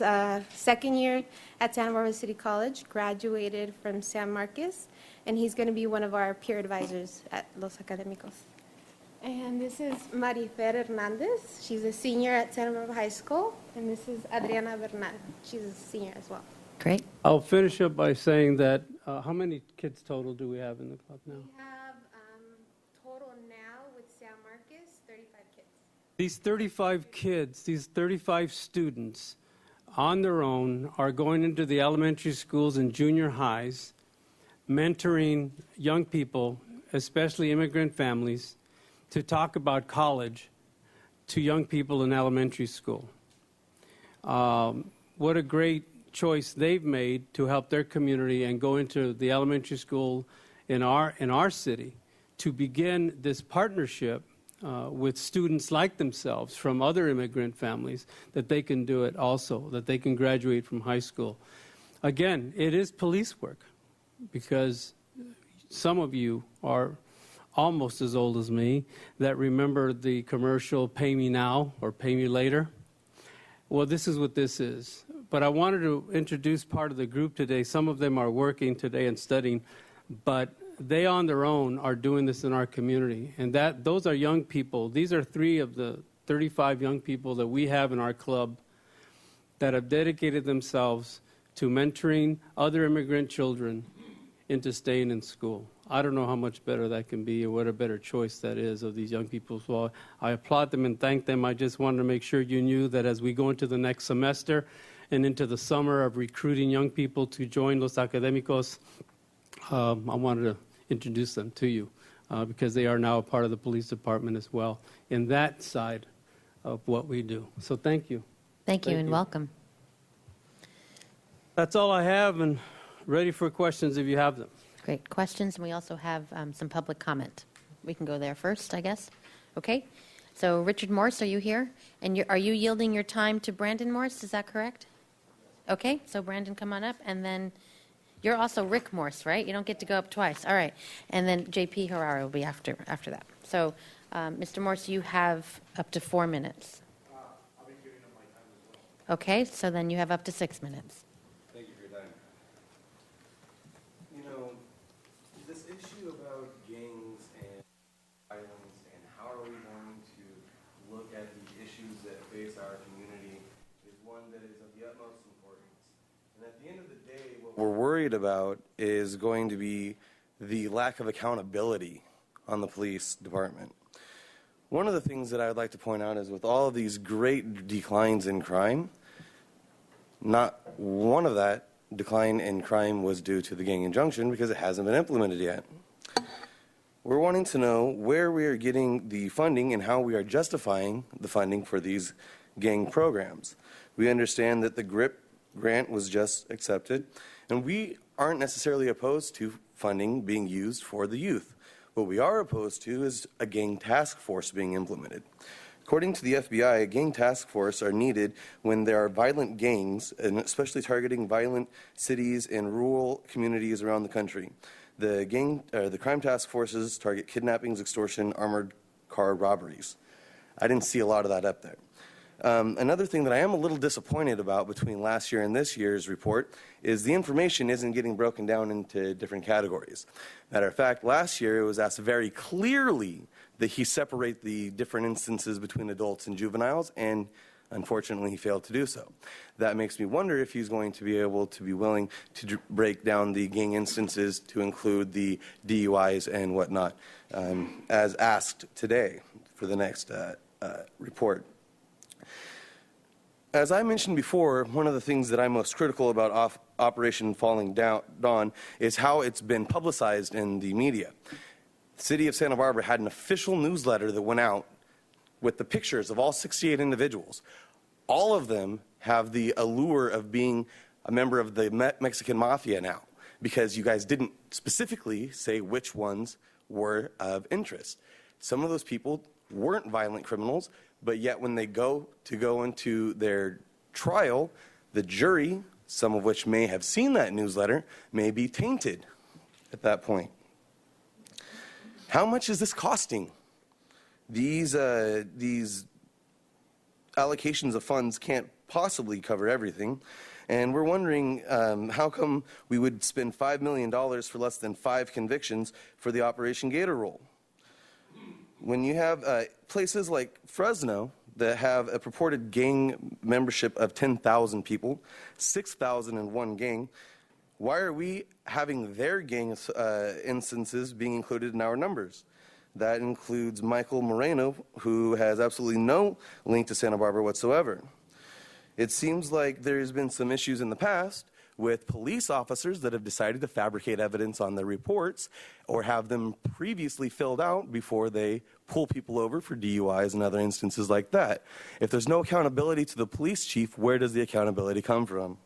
second year at Santa Barbara City College, graduated from San Marcos, and he's going to be one of our peer advisors at Los Académicos. And this is Marifer Hernandez. She's a senior at Santa Barbara High School. And this is Adriana Bernal. She's a senior as well. Great. I'll finish up by saying that how many kids total do we have in the club now? We have total now with San Marcos, 35 kids. These 35 kids, these 35 students on their own are going into the elementary schools and junior highs, mentoring young people, especially immigrant families, to talk about college to young people in elementary school. What a great choice they've made to help their community and go into the elementary school in our city to begin this partnership with students like themselves from other immigrant families, that they can do it also, that they can graduate from high school. Again, it is police work, because some of you are almost as old as me that remember the commercial "Pay Me Now" or "Pay Me Later." Well, this is what this is. But I wanted to introduce part of the group today. Some of them are working today and studying, but they on their own are doing this in our community. And those are young people. These are 3 of the 35 young people that we have in our club that have dedicated themselves to mentoring other immigrant children into staying in school. I don't know how much better that can be or what a better choice that is of these young people. So I applaud them and thank them. I just wanted to make sure you knew that as we go into the next semester and into the summer of recruiting young people to join Los Académicos, I wanted to introduce them to you because they are now a part of the police department as well in that side of what we do. So thank you. Thank you and welcome. That's all I have, and ready for questions if you have them. Great questions, and we also have some public comment. We can go there first, I guess. Okay. So Richard Morse, are you here? And are you yielding your time to Brandon Morse? Is that correct? Okay. So Brandon, come on up, and then you're also Rick Morse, right? You don't get to go up twice. All right. And then J.P. Herrera will be after that. So, Mr. Morse, you have up to 4 minutes. I'll be giving up my time as well. Okay. So then you have up to 6 minutes. Thank you for your time. You know, this issue about gangs and violence and how are we going to look at the issues that face our community is one that is of the utmost importance. And at the end of the day, what we're worried about is going to be the lack of accountability on the police department. One of the things that I would like to point out is with all of these great declines in crime, not one of that decline in crime was due to the gang injunction because it hasn't been implemented yet. We're wanting to know where we are getting the funding and how we are justifying the funding for these gang programs. We understand that the GRIP grant was just accepted, and we aren't necessarily opposed to funding being used for the youth. What we are opposed to is a gang task force being implemented. According to the FBI, a gang task force are needed when there are violent gangs, and especially targeting violent cities and rural communities around the country. The crime task forces target kidnappings, extortion, armored car robberies. I didn't see a lot of that up there. Another thing that I am a little disappointed about between last year and this year's report is the information isn't getting broken down into different categories. Matter of fact, last year it was asked very clearly that he separate the different instances between adults and juveniles, and unfortunately he failed to do so. That makes me wonder if he's going to be able to be willing to break down the gang instances to include the DUIs and whatnot, as asked today for the next report. As I mentioned before, one of the things that I'm most critical about Operation Falling Dawn is how it's been publicized in the media. The city of Santa Barbara had an official newsletter that went out with the pictures of all 68 individuals. All of them have the allure of being a member of the Mexican Mafia now, because you guys didn't specifically say which ones were of interest. Some of those people weren't violent criminals, but yet when they go into their trial, the jury, some of which may have seen that newsletter, may be tainted at that point. How much is this costing? These allocations of funds can't possibly cover everything, and we're wondering how come we would spend $5 million for less than 5 convictions for the Operation Gator Roll? When you have places like Fresno that have a purported gang membership of 10,000 people, 6,000 in one gang, why are we having their gang instances being included in our numbers? That includes Michael Moreno, who has absolutely no link to Santa Barbara whatsoever. It seems like there's been some issues in the past with police officers that have decided to fabricate evidence on their reports or have them previously filled out before they pull people over for DUIs and other instances like that. If there's no accountability to the police chief, where does the accountability come from?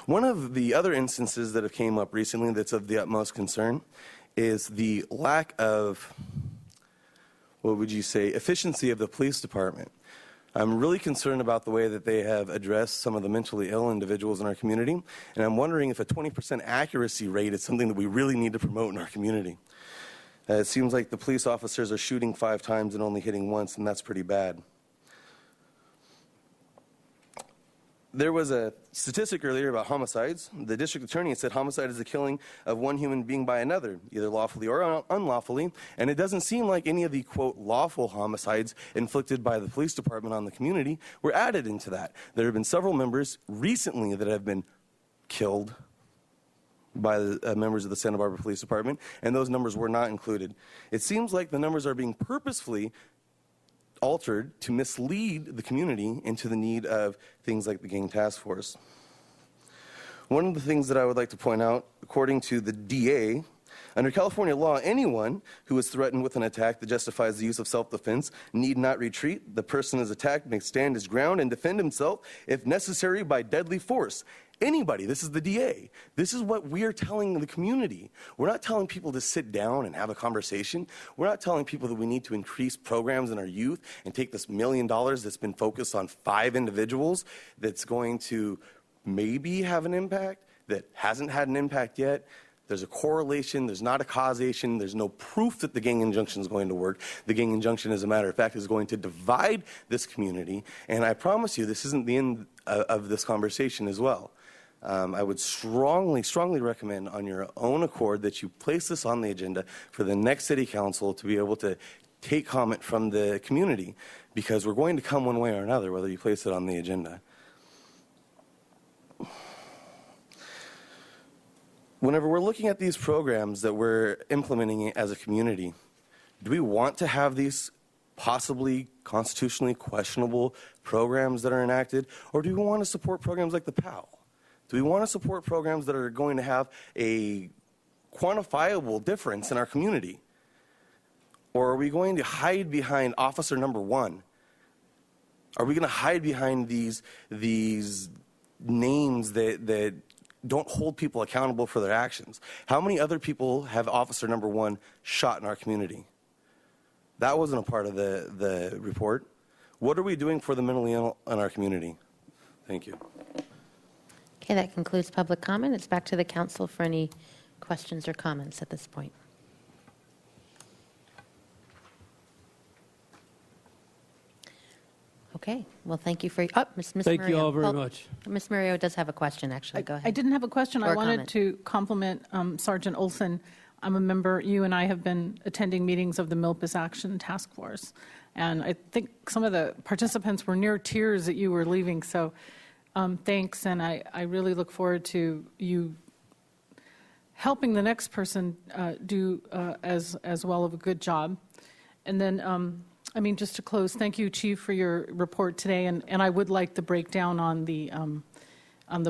One of the other instances that have came up recently that's of the utmost concern is the lack of, what would you say, efficiency of the police department. I'm really concerned about the way that they have addressed some of the mentally ill individuals in our community, and I'm wondering if a 20% accuracy rate is something that we really need to promote in our community. It seems like the police officers are shooting 5 times and only hitting once, and that's pretty bad. There was a statistic earlier about homicides. The district attorney said homicide is the killing of one human being by another, either lawfully or unlawfully, and it doesn't seem like any of the, quote, lawful homicides inflicted by the police department on the community were added into that. There have been several members recently that have been killed by the members of the Santa Barbara Police Department, and those numbers were not included. It seems like the numbers are being purposefully altered to mislead the community into the need of things like the gang task force. One of the things that I would like to point out, according to the DA, under California law, anyone who is threatened with an attack that justifies the use of self-defense need not retreat. The person is attacked may stand his ground and defend himself, if necessary, by deadly force. Anybody, this is the DA. This is what we're telling the community. We're not telling people to sit down and have a conversation. We're not telling people that we need to increase programs in our youth and take this $1 million that's been focused on 5 individuals that's going to maybe have an impact, that hasn't had an impact yet. There's a correlation, there's not a causation, there's no proof that the gang injunction is going to work. The gang injunction, as a matter of fact, is going to divide this community, and I promise you this isn't the end of this conversation as well. I would strongly, strongly recommend on your own accord that you place this on the agenda for the next city council to be able to take comment from the community, because we're going to come one way or another whether you place it on the agenda. Whenever we're looking at these programs that we're implementing as a community, do we want to have these possibly constitutionally questionable programs that are enacted, or do we want to support programs like the PAL? Do we want to support programs that are going to have a quantifiable difference in our community? Or are we going to hide behind officer number 1? Are we going to hide behind these names that don't hold people accountable for their actions? How many other people have officer number 1 shot in our community? That wasn't a part of the report. What are we doing for the mentally ill in our community? Thank you. Okay, that concludes public comment. It's back to the council for any questions or comments at this point. Okay, well, thank you for, Ms. Mario. Thank you all very much. Ms. Mario does have a question, actually. Go ahead. I didn't have a question. Or I a wanted comment. to compliment Sergeant Olson. I'm a member, you and I have been attending meetings of the Milpas Action Task Force. And I think some of the participants were near tears that you were leaving. So thanks. And I really look forward to you helping the next person do as well of a good job. And then, just to close, thank you, Chief, for your report today. And I would like the breakdown on the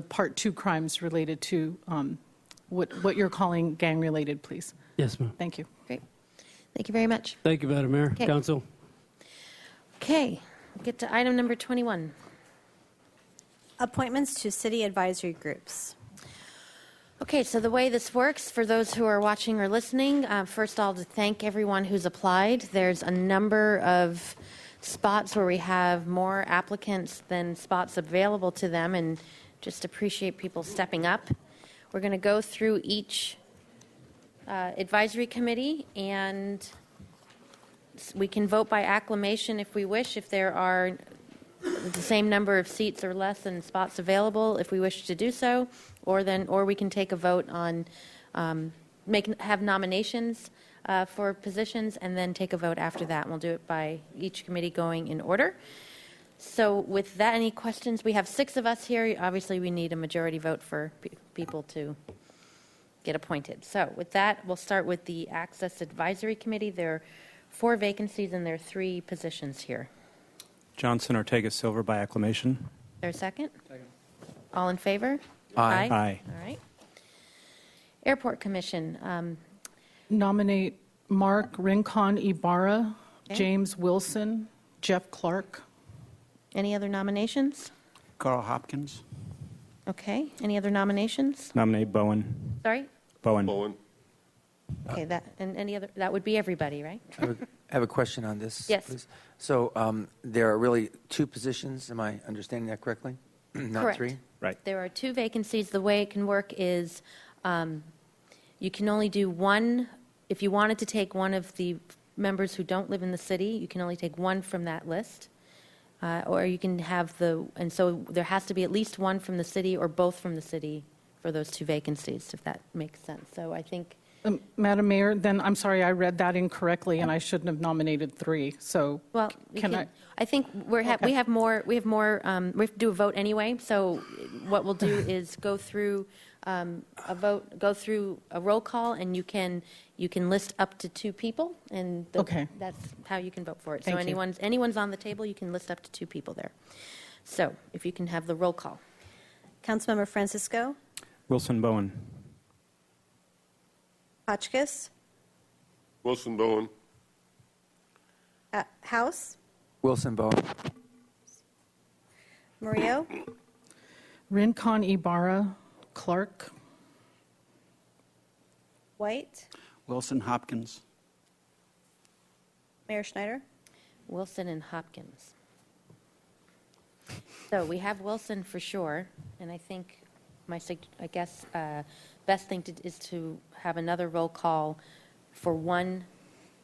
Part 2 crimes related to what you're calling gang-related, please. Yes, ma'am. Thank you. Great. Thank you very much. Thank you, Madam Mayor, Okay. Council. Okay, we'll get to item number 21. Appointments to city advisory groups. Okay, so the way this works, for those who are watching or listening, first I'll thank everyone who's applied. There's a number of spots where we have more applicants than spots available to them, and just appreciate people stepping up. We're going to go through each advisory committee, and we can vote by acclamation if we wish, if there are the same number of seats or less than spots available, if we wish to do so, or we can take a vote on have nominations for positions, and then take a vote after that. And we'll do it by each committee going in order. So with that, any questions? We have 6 of us here. Obviously, we need a majority vote for people to get appointed. So with that, we'll start with the Access Advisory Committee. There are 4 vacancies, and there are 3 positions here. Johnson Ortega Silver by acclamation. There a second? Second. All in favor? Aye. Aye. All right. Airport Commission. Nominate Mark Rincon Ibarra, Okay. James Wilson, Jeff Clark. Any other nominations? Carl Hopkins. Okay. Any other nominations? Nominate Bowen. Sorry? Bowen. Okay, and any other, that would be everybody, right? I have a question on this. Yes. Please. So there are really 2 positions. Am I understanding that correctly? Not Correct. 3? Right. There are 2 vacancies. The way it can work is you can only do one. If you wanted to take one of the members who don't live in the city, you can only take one from that list. Or you can have and so there has to be at least one from the city or both from the city for those 2 vacancies, if that makes sense. So I think Madam Mayor, then I'm sorry, I read that incorrectly, and I shouldn't have nominated 3. So Well, I think we have more. We have to do a vote anyway. So what we'll do is go through go through a roll call, and you can list up to 2 people, and that's how you can vote for it. So Thank you. anyone's on the table, you can list up to 2 people there. So if you can have the roll call. Councilmember Francisco, Wilson Bowen. Hotchkiss, Wilson Bowen. House, Wilson Bowen. Murillo, Rincon Ibarra, Clark. White, Wilson Hopkins. Mayor Schneider. Wilson and Hopkins. So we have Wilson for sure, and I think best thing is to have another roll call for one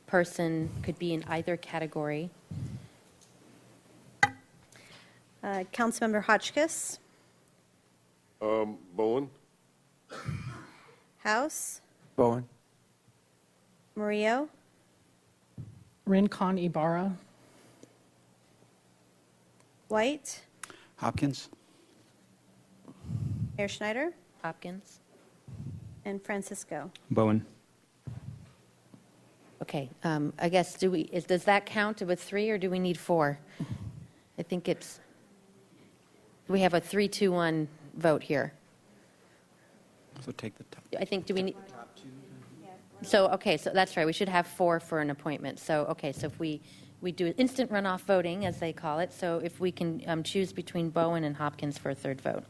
person, could be in either category. Councilmember Hotchkiss, Bowen. House, Bowen. Murillo, Rincon Ibarra. White, Hopkins. Mayor Schneider, Hopkins. and Francisco. Bowen. Okay, I guess, does that count with 3, or do we need 4? I think we have a 3-2-1 vote here. So take the top. I think, do we need? So, okay, so that's right, we should have 4 for an appointment. So, okay, so if we do instant runoff voting, as they call it, so if we can choose between Bowen and Hopkins for a 3rd vote.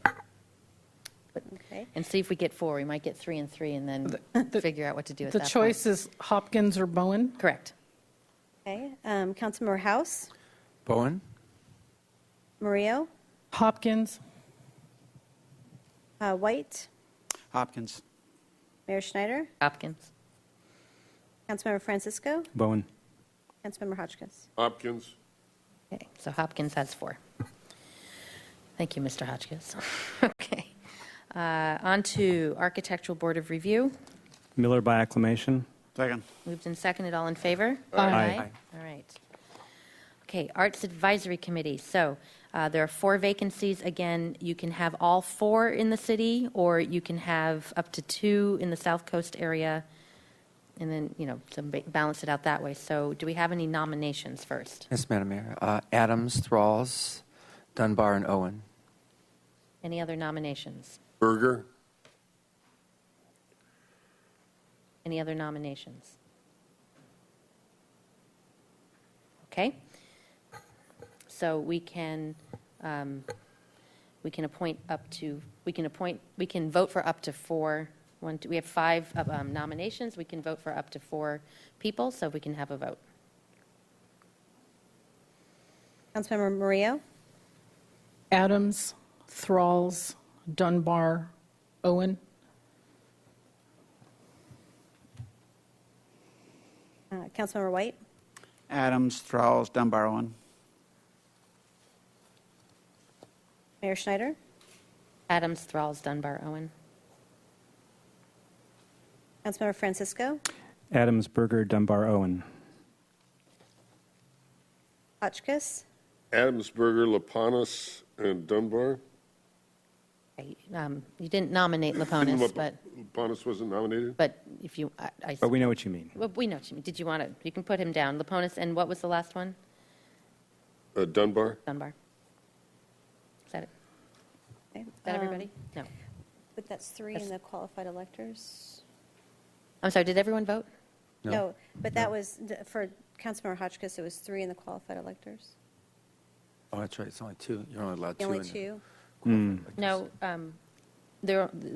Okay. And see if we get 4. We might get 3 and 3, and then figure out what to do at The that choice point. is Hopkins or Bowen? Correct. Okay. Councilmember House, Bowen. Murillo, Hopkins. White, Hopkins. Mayor Schneider, Hopkins. Councilmember Francisco, Bowen. Councilmember Hotchkiss. Hopkins. Okay, so Hopkins has 4. Thank you, Mr. Hotchkiss. Okay. On to Architectural Board of Review. Miller by acclamation. Second. Moved and seconded. All in favor? Aye. All right. Okay, Arts Advisory Committee. So there are 4 vacancies. Again, you can have all 4 in the city, or you can have up to 2 in the South Coast area, and then, balance it out that way. So do we have any nominations first? Yes, Madam Mayor. Adams, Thralls, Dunbar, and Owen. Any other nominations? Berger. Any other nominations? Okay. So we can appoint up to, we can vote for up to 4. We have 5 nominations. We can vote for up to 4 people, so we can have a vote. Councilmember Murillo, Adams, Thralls, Dunbar, Owen. Councilmember White, Adams, Thralls, Dunbar, Owen. Mayor Schneider, Adams, Thralls, Dunbar, Owen. Councilmember Francisco, Adams, Berger, Dunbar, Owen. Hotchkiss, Adams, Berger, Lapanas, and Dunbar. Okay, you didn't nominate Laponis, but Lapanas wasn't nominated? but if you, But we know what you mean. well, we know what you mean. Did you want to? You can put him down. Laponis, and what was the last one? Dunbar. Dunbar. Is that it? okay. Is that everybody? No. But that's 3 in the qualified electors. I'm sorry. Did everyone vote? No, but that was, for Councilmember Hotchkiss, it was 3 in the qualified electors. Oh, that's right. It's only 2. You're only allowed 2. Only in the- 2? No.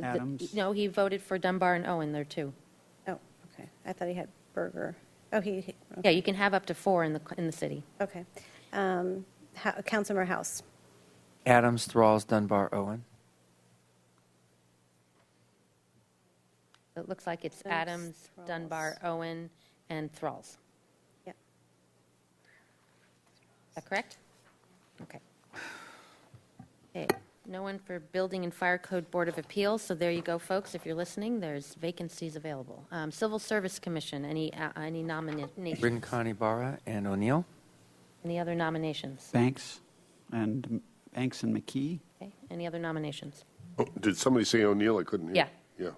Adams? No, he voted for Dunbar and Owen. There too. Oh, okay. I thought he had Berger. Oh, he Yeah, you can have up to 4 in the city. okay. Councilmember House, Adams, Thralls, Dunbar, Owen. It looks like it's Adams, Adams, Dunbar, Owen, and Thralls. Yep. Is that correct? Okay. Okay. No one for Building and Fire Code Board of Appeals, so there you go, folks. If you're listening, there's vacancies available. Civil Service Commission, any nominations? Rincon Ibarra and O'Neill. Any other nominations? Banks and McKee. Okay. Any other nominations? Oh, did somebody say O'Neill? I couldn't hear. Yeah. Yeah.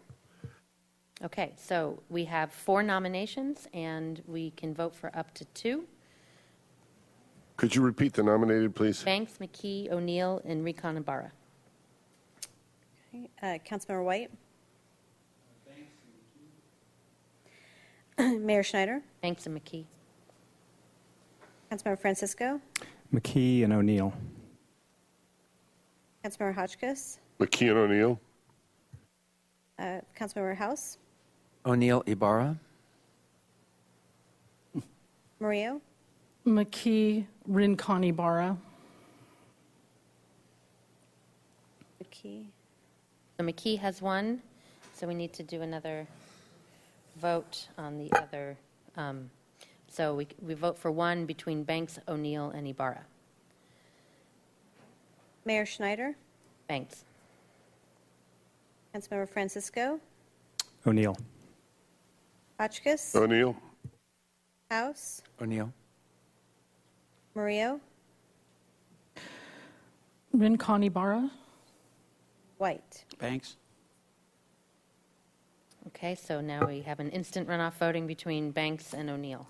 Okay, so we have 4 nominations, and we can vote for up to 2. Could you repeat the nominated, please? Banks, McKee, O'Neill, and Rincon Ibarra. Okay. Councilmember White. Mayor Schneider. Banks and McKee. Councilmember Francisco. McKee and O'Neill. Councilmember Hotchkiss. McKee and O'Neill. Councilmember House. O'Neill Ibarra. Murillo. McKee, Rincon Ibarra. McKee. So McKee has 1, so we need to do another vote on the other. So we vote for 1 between Banks, O'Neill, and Ibarra. Mayor Schneider. Banks. Councilmember Francisco. O'Neill. Hotchkiss. O'Neill. House. O'Neill. Murillo. Rincon Ibarra. White. Banks. Okay, so now we have an instant runoff voting between Banks and O'Neill.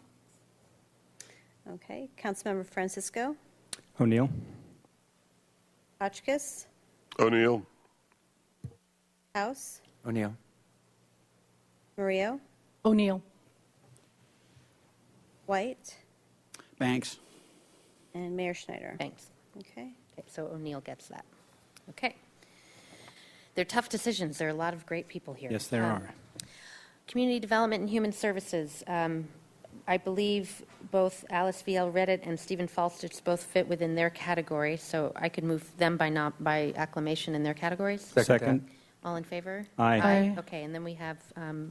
Okay. Councilmember Francisco. O'Neill. Hotchkiss. O'Neill. House. O'Neill. Murillo. O'Neill. White. Banks. And Mayor Schneider. Banks. Okay. Okay, so O'Neill gets that. Okay. They're tough decisions. There are a lot of great people here. Yes, there are. Community Development and Human Services. I believe both Alice V.L. Reddit and Stephen Falstich both fit within their category, so I could move them by acclamation in their categories. Second. All in favor? Aye. Aye. Okay, and then we have,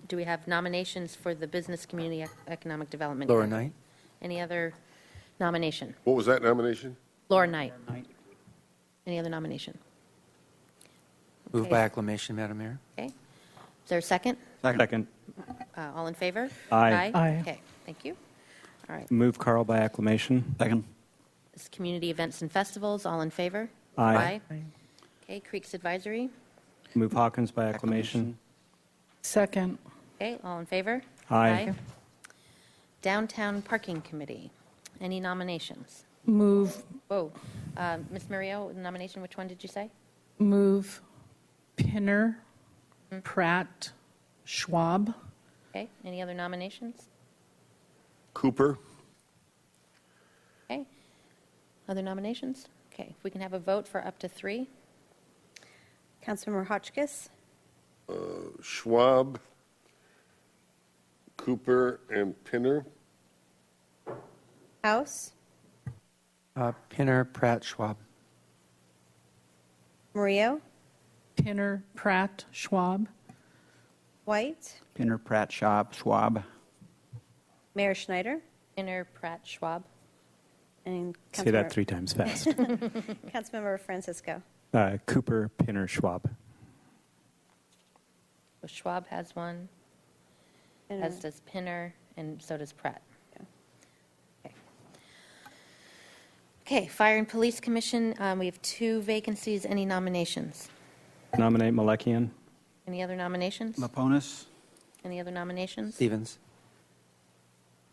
do we have nominations for the Business Community Economic Development? Laura Grant? Knight. Any other nomination? What was that nomination? Laura Knight. Any other nomination? Move Okay. by acclamation, Madam Mayor. Okay. Is there a second? Second. All in favor? Aye. Aye. Okay, thank you. All right. Move Carl by acclamation. Second. This is Community Events and Festivals, all in favor? Aye. Okay, Creeks Advisory. Move Hawkins by acclamation. Second. Okay, all in favor? Aye. Downtown Parking Committee. Any nominations? Move, Whoa. Ms. Murillo, nomination, which one did you say? move Pinner, Pratt, Schwab. Okay, any other nominations? Cooper. Okay. Other nominations? Okay, if we can have a vote for up to 3. Councilmember Hotchkiss. Schwab. Cooper and Pinner. House. Pinner, Pratt, Schwab. Murillo. Pinner, Pratt, Schwab. White. Pinner, Pratt, Schwab. Mayor Schneider. Pinner, Pratt, Schwab. And Say that 3 times fast. Councilmember Francisco. Cooper, Pinner, Schwab. So Schwab has one, as does Pinner, and so does Pratt. Okay. Okay, Fire and Police Commission, we have 2 vacancies. Any nominations? Nominate Malekian. Any other nominations? Laponis. Any other nominations? Stevens.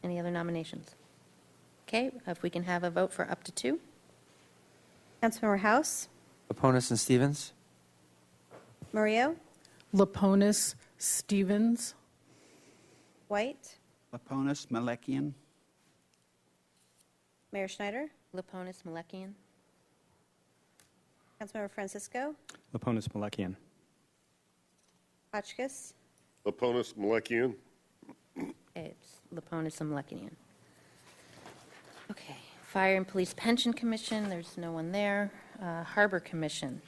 Any other nominations? Okay, if we can have a vote for up to 2. Councilmember House. Laponis and Stevens. Murillo. Laponis, Stevens. White. Laponis, Malekian. Mayor Schneider. Laponis, Malekian. Councilmember Francisco. Laponis, Malekian. Hotchkiss. Laponis, Malekian. Okay, it's Laponis and Malekian. Okay, Fire and Police Pension Commission, there's no one there. Harbor Commission.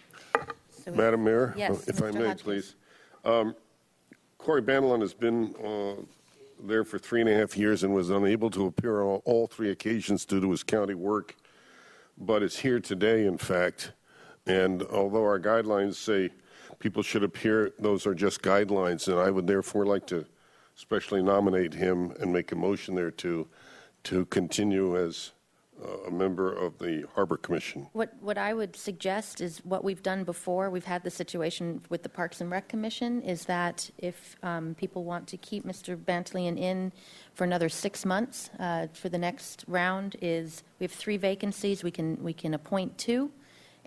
So Madam Mayor, Yes, if I Mr. may, Hotchkiss. please. Corey Bandelon has been there for 3.5 years and was unable to appear on all 3 occasions due to his county work, but is here today, in fact, And although our guidelines say people should appear, those are just guidelines, and I would therefore like to specially nominate him and make a motion there to continue as a member of the Harbor Commission. What I would suggest is what we've done before. We've had the situation with the Parks and Rec Commission, is that if people want to keep Mr. Bantalian in for another 6 months, for the next round, is we have 3 vacancies. We can appoint 2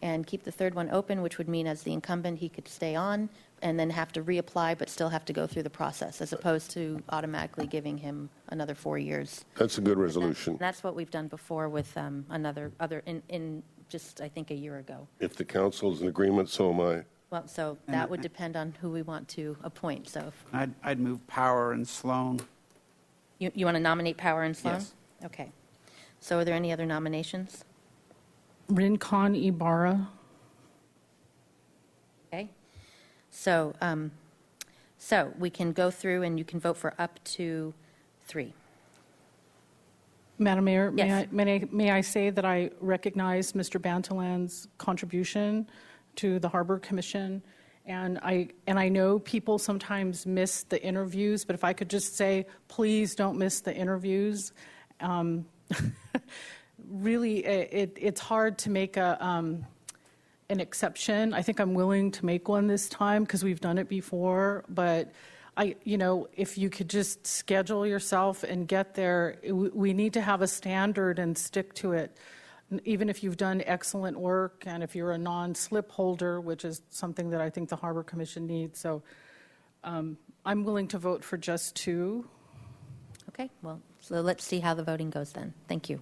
and keep the third one open, which would mean as the incumbent he could stay on and then have to reapply but still have to go through the process, as opposed to automatically giving him another 4 years. That's a good resolution. That's what we've done before with in just, I think, a year ago. If the council is in agreement, so am I. Well, so that would depend on who we want to appoint. So I'd move Power and Sloan. you want to nominate Power and Sloan? Yes. Okay. So are there any other nominations? Rincon Ibarra. Okay. So, so we can go through and you can vote for up to 3. Madam Mayor, Yes. may I say that I recognize Mr. Bantalian's contribution to the Harbor Commission, and I know people sometimes miss the interviews, but if I could just say, please don't miss the interviews. Really, it's hard to make an exception. I think I'm willing to make one this time because we've done it before, but if you could just schedule yourself and get there, we need to have a standard and stick to it. Even if you've done excellent work and if you're a non-slip holder, which is something that I think the Harbor Commission needs. So I'm willing to vote for just 2. Okay. Well, so let's see how the voting goes then. Thank you.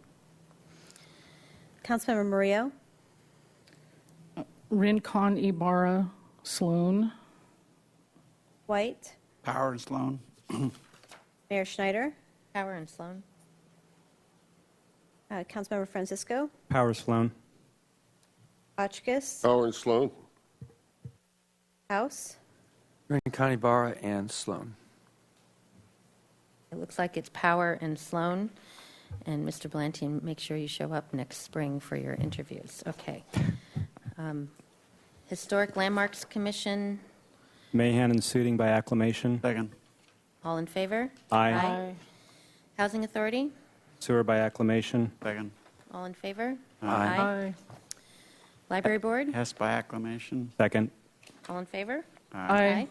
Councilmember Murillo? Rincon Ibarra, Sloan. White? Power and Sloan. Mayor Schneider? Power and Sloan. Councilmember Francisco? Power Sloan. Hotchkiss? Power and Sloan. House? Rincon Ibarra and Sloan. It looks like it's Power and Sloan. And Mr. Blantian, make sure you show up next spring for your interviews. Okay. Historic Landmarks Commission, Mahan and Suding by acclamation. Second. all in favor? Aye. Housing Authority, Sewer by acclamation. Second. all in favor? Aye. Library Board, Hess by acclamation. Second. all in favor? Aye.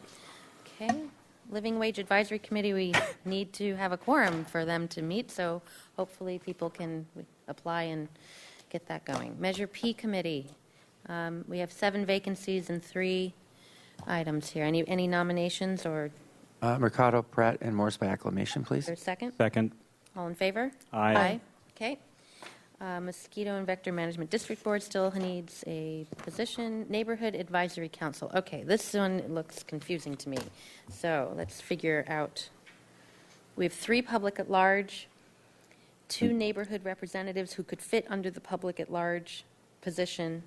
Okay. Living Wage Advisory Committee, we need to have a quorum for them to meet, so hopefully people can apply and get that going. Measure P Committee, we have 7 vacancies and 3 items here. Any nominations or Mercado, Pratt, and Morse by acclamation, please. is there a second? Second. All in favor? Aye. Okay. Mosquito and Vector Management District Board still needs a position. Neighborhood Advisory Council. Okay, this one looks confusing to me. So let's figure out. We have 3 public at large, 2 neighborhood representatives who could fit under the public at large position,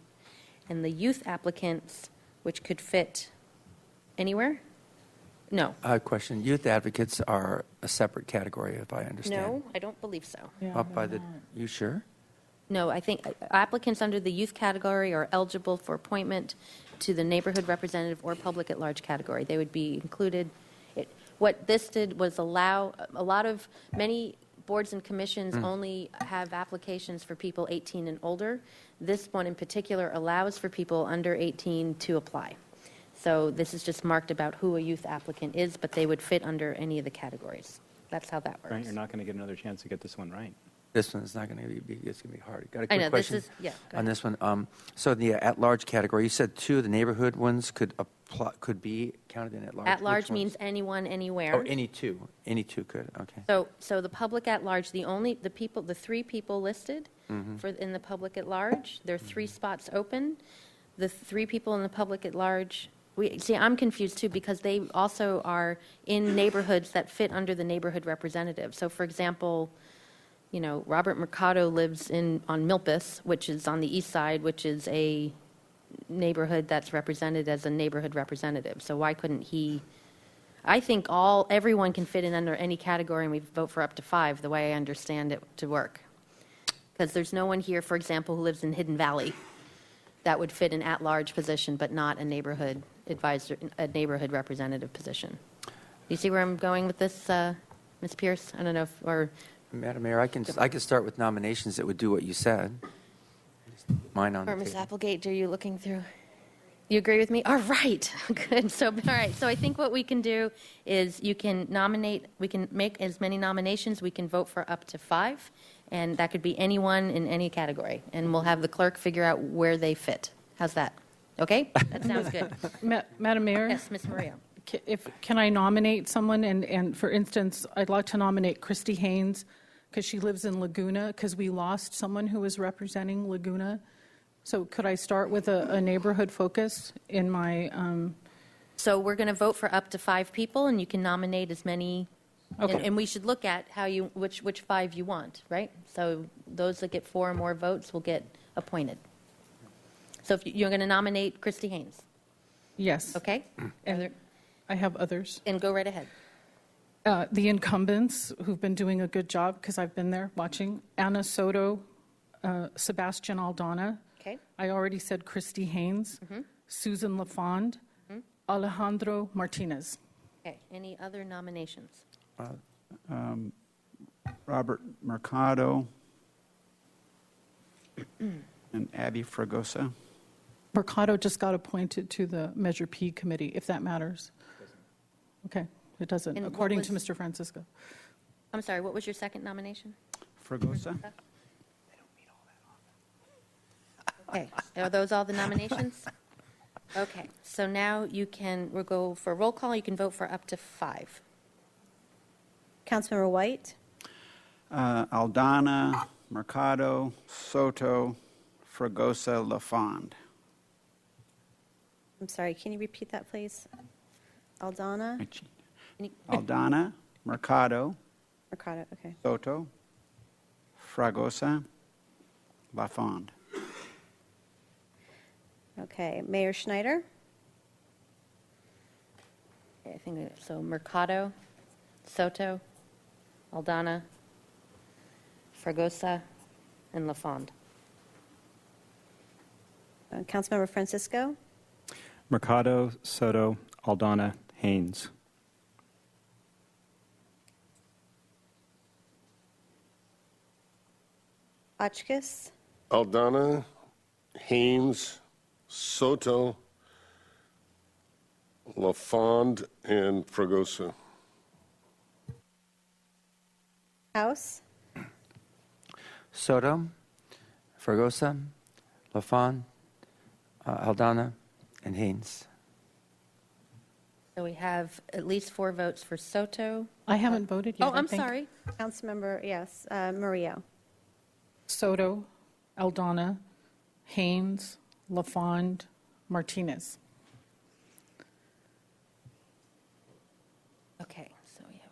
and the youth applicants, which could fit anywhere? No. Question. Youth advocates are a separate category, if I understand. No, I don't believe so. Up by the. You sure? No, I think applicants under the youth category are eligible for appointment to the neighborhood representative or public at large category. They would be included. What this did was allow many boards and commissions only have applications for people 18 and older. This one in particular allows for people under 18 to apply. So this is just marked about who a youth applicant is, but they would fit under any of the categories. That's how that works. Right, you're not going to get another chance to get this one right. This one is not going to be. It's going to be hard. Got a I quick know, question this is, yeah. go on ahead. this one. So the at-large category, you said 2 of the neighborhood ones could apply, could be counted in at-large. At large Which ones? means anyone, anywhere. Oh, any 2. Any 2 could. Okay. So the public at large, the 3 people listed in the public at large, there are 3 spots open. The 3 people in the public at large, I'm confused too because they also are in neighborhoods that fit under the neighborhood representative. So for example, Robert Mercado lives on Milpas, which is on the east side, which is a neighborhood that's represented as a neighborhood representative. So why couldn't he? I think everyone can fit in under any category, and we vote for up to 5, the way I understand it to work. Because there's no one here, for example, who lives in Hidden Valley. that would fit an at-large position, but not a neighborhood advisor, a neighborhood representative position. You see where I'm going with this, Ms. Pierce? I don't know if, or... Madam Mayor, I can start with nominations that would do what you said. Mine on Or the Ms. table. Applegate, are you looking through? You agree with me? All right, good. So, all right. So I think what we can do is you can nominate, we can make as many nominations, we can vote for up to 5, and that could be anyone in any category. And we'll have the clerk figure out where they fit. How's that? Okay? That sounds good. Madam Mayor? Yes, Ms. Murillo. Can I nominate someone? And for instance, I'd like to nominate Christy Haynes because she lives in Laguna, because we lost someone who was representing Laguna. So could I start with a neighborhood focus in my... So we're going to vote for up to 5 people, and you can nominate as many. Okay. And we should look at how you which 5 you want, right? So those that get 4 or more votes will get appointed. So if you're going to nominate Christy Haynes. Yes. Okay. And I have others. And go right ahead. The incumbents who've been doing a good job, because I've been there watching: Anna Soto, Sebastian Aldana. Okay. I already said Christy Haynes, Susan LaFond, Alejandro Martinez. Okay. Any other nominations? Robert Mercado and Abby Fragosa. Mercado just got appointed to the Measure P committee, if that matters. Okay, it doesn't, And according what to was- Mr. Francisco. I'm sorry, what was your second nomination? Fragosa. Okay, are those all the nominations? Okay, so now we'll go for roll call. You can vote for up to 5. Councilmember White, Aldana, Mercado, Soto, Fragosa, LaFond. I'm sorry, can you repeat that, please? Aldana? Aldana, Mercado, Mercado, okay. Soto, Fragosa, LaFond. Okay, Mayor Schneider? Okay, I think so. Mercado, Soto, Aldana, Fragosa, and LaFond. Councilmember Francisco? Mercado, Soto, Aldana, Haynes. Hotchkiss? Aldana, Haynes, Soto, LaFond, and Fragosa. House? Soto, Fragosa, LaFond, Aldana, and Haynes. So we have at least 4 votes for Soto. I haven't voted yet. Oh, I I'm think. sorry. Councilmember, yes, Murillo. Soto, Aldana, Haynes, LaFond, Martinez. Okay, so we have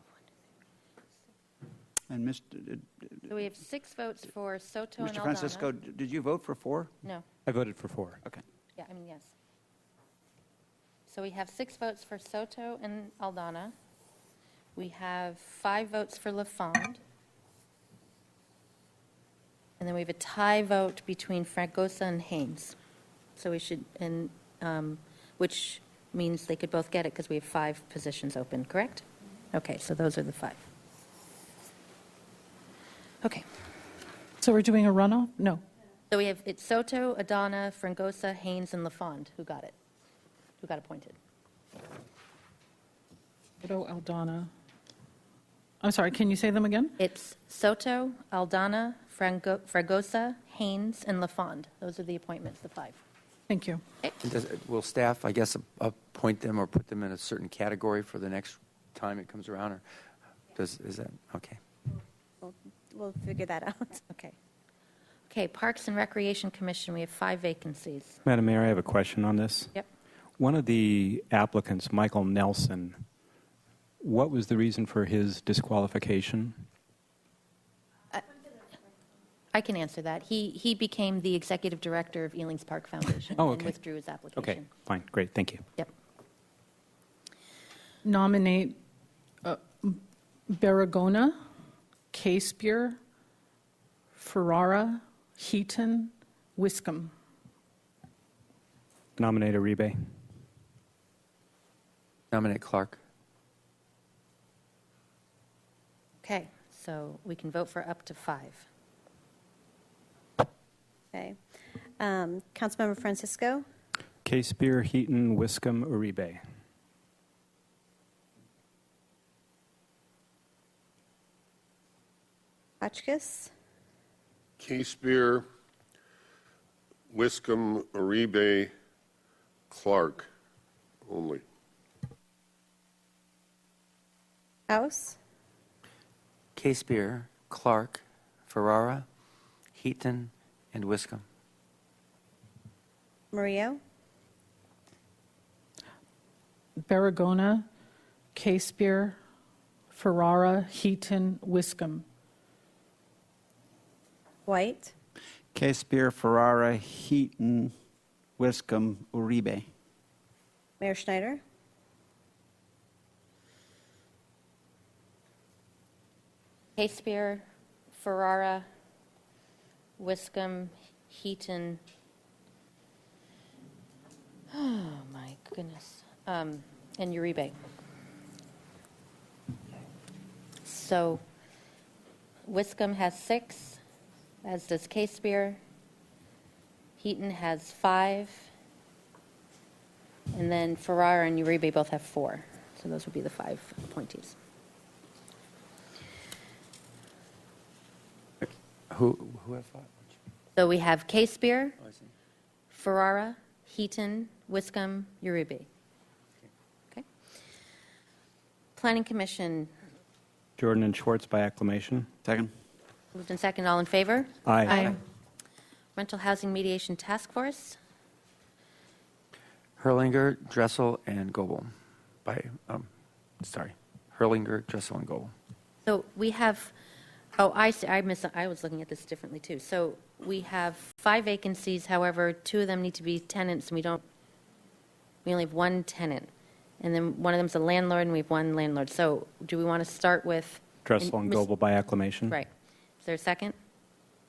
And So we have 6 votes for Soto and Mr. Aldana. Francisco, did you vote for 4? No. I voted for 4. Okay. Yeah, I mean, yes. So we have 6 votes for Soto and Aldana. We have 5 votes for LaFond. And then we have a tie vote between Fragosa and Haynes. So we should, which means they could both get it because we have 5 positions open, correct? Okay, so those are the 5. Okay. So we're doing a runoff? No. So we have, it's Soto, Aldana, Fragosa, Haynes, and LaFond. Who got it? Who got appointed? Soto, Aldana. I'm sorry, can you say them again? It's Soto, Aldana, Fragosa, Haynes, and LaFond. Those are the appointments, the 5. Thank you. And will staff, I guess, appoint them or put them in a certain category for the next time it comes around? Or is that, okay. We'll figure that out. Okay. Okay, Parks and Recreation Commission, we have 5 vacancies. Madam Mayor, I have a question on this. Yep. One of the applicants, Michael Nelson, what was the reason for his disqualification? I can answer that. He became the executive director of Ealing's Park Foundation Oh, and okay. withdrew his application. Okay, fine, great, thank you. Yep. Nominate Barragona, Casepier, Ferrara, Heaton, Wiscombe. Nominate Uribe. Nominate Clark. Okay, so we can vote for up to 5. Okay. Councilmember Francisco, K-Spear, Heaton, Wiscombe, Uribe. Hotchkiss, K-Spear, Wiscombe, Uribe, Clark only. House, K-Spear, Clark, Ferrara, Heaton, and Wiscombe. Murillo, Baragona, K-Spear, Ferrara, Heaton, Wiscombe. White, K-Spear, Ferrara, Heaton, Wiscombe, Uribe. Mayor Schneider, K-Spear, Ferrara, Wiscombe, Heaton. Oh, my goodness. And Uribe. So Wiscombe has 6, as does K-Spear. Heaton has 5. And then Ferrara and Uribe both have 4. So those would be the 5 appointees. Who have 5? So we have K-Spear, Oh, I see. Ferrara, Heaton, Wiscombe, Uribe. Okay. Planning Commission, Jordan and Schwartz by acclamation. Second. moved in second. All in favor? Aye. Rental Housing Mediation Task Force, Hurlinger, Dressel, and Goebel. Hurlinger, Dressel, and Goebel. so we have, I see, I was looking at this differently too. So we have 5 vacancies, however, 2 of them need to be tenants, and we only have 1 tenant. And then one of them's a landlord, and we have 1 landlord. So do we want to start with? Dressel and Goebel by acclamation. Right. Is there a second?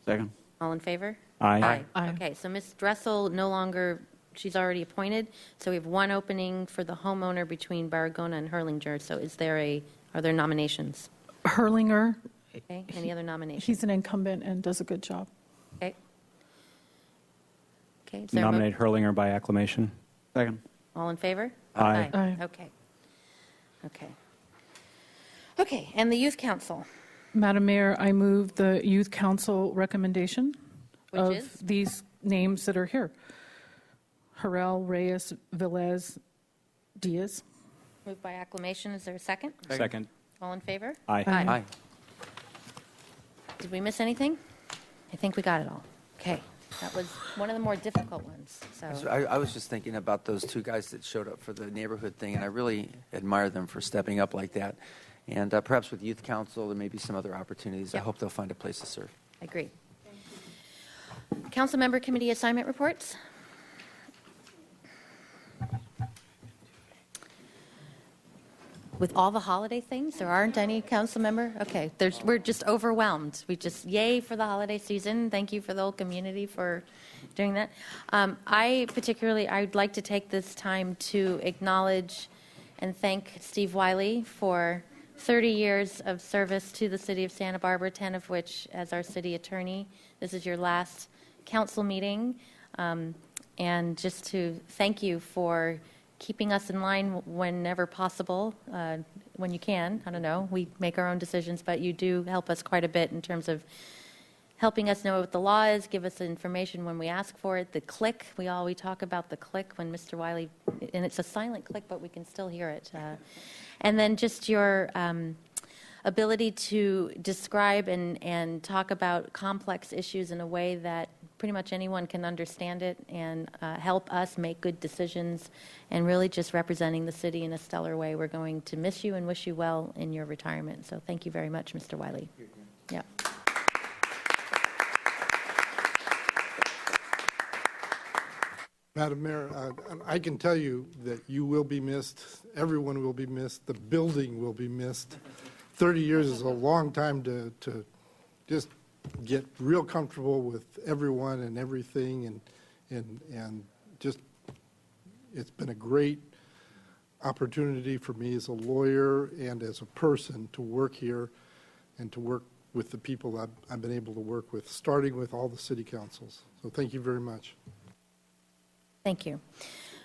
Second. All in favor? Aye. Aye. Okay, so Ms. Dressel no longer, she's already appointed, so we have 1 opening for the homeowner between Baragona and Hurlinger. So are there nominations? Hurlinger, Okay, any other nominations? he's an incumbent and does a good job. Okay. Okay, is there a Nominate Hurlinger by acclamation. Second. all in favor? Aye. Aye. Okay, and the Youth Council, Madam Mayor, I move the Youth Council recommendation Which of is? these names that are here. Harrell, Reyes, Velez, Diaz. moved by acclamation. Is there a second? Second. All in favor? Aye. Aye. Did we miss anything? I think we got it all. Okay, that was one of the more difficult ones, so. I was just thinking about those 2 guys that showed up for the neighborhood thing, and I really admire them for stepping up like that. And perhaps with Youth Council, there may be some other opportunities. I Yeah. hope they'll find a place to serve. I agree. Council member committee assignment reports. With all the holiday things, there aren't any council member? Okay, we're just overwhelmed. Yay for the holiday season. Thank you for the whole community for doing that. I'd like to take this time to acknowledge and thank Steve Wiley for 30 years of service to the city of Santa Barbara, 10 of which as our city attorney. This is your last council meeting. And just to thank you for keeping us in line whenever possible, when you can. I don't know. We make our own decisions, but you do help us quite a bit in terms of helping us know what the law is, give us information when we ask for it. The click, we talk about the click when Mr. Wiley, and it's a silent click, but we can still hear it. And then just your ability to describe and talk about complex issues in a way that pretty much anyone can understand it and help us make good decisions, and really just representing the city in a stellar way. We're going to miss you and wish you well in your retirement. So thank you very much, Mr. Wiley. Yeah. Madam Mayor, I can tell you that you will be missed, everyone will be missed, the building will be missed. 30 years is a long time to just get real comfortable with everyone and everything, and just It's been a great opportunity for me as a lawyer and as a person to work here and to work with the people I've been able to work with, starting with all the city councils. So thank you very much. Thank you.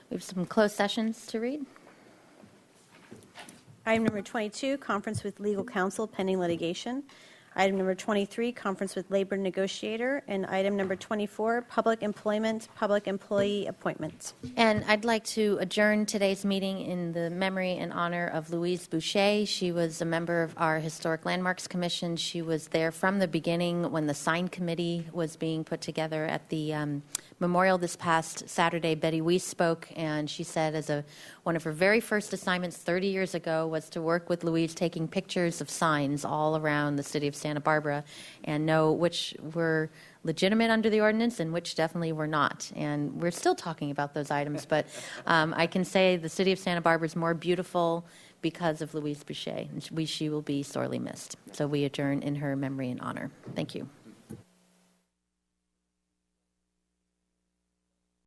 We have some closed sessions to read. Item number 22, conference with legal counsel pending litigation. Item number 23, conference with labor negotiator. And item number 24, public employment, public employee appointments. And I'd like to adjourn today's meeting in the memory and honor of Louise Boucher. She was a member of our Historic Landmarks Commission. She was there from the beginning when the sign committee was being put together at the memorial this past Saturday. Betty Weiss spoke, and she said one of her very first assignments 30 years ago was to work with Louise taking pictures of signs all around the city of Santa Barbara and know which were legitimate under the ordinance and which definitely were not. And we're still talking about those items, but I can say the city of Santa Barbara is more beautiful because of Louise Boucher, and she will be sorely missed. So we adjourn in her memory and honor. Thank you.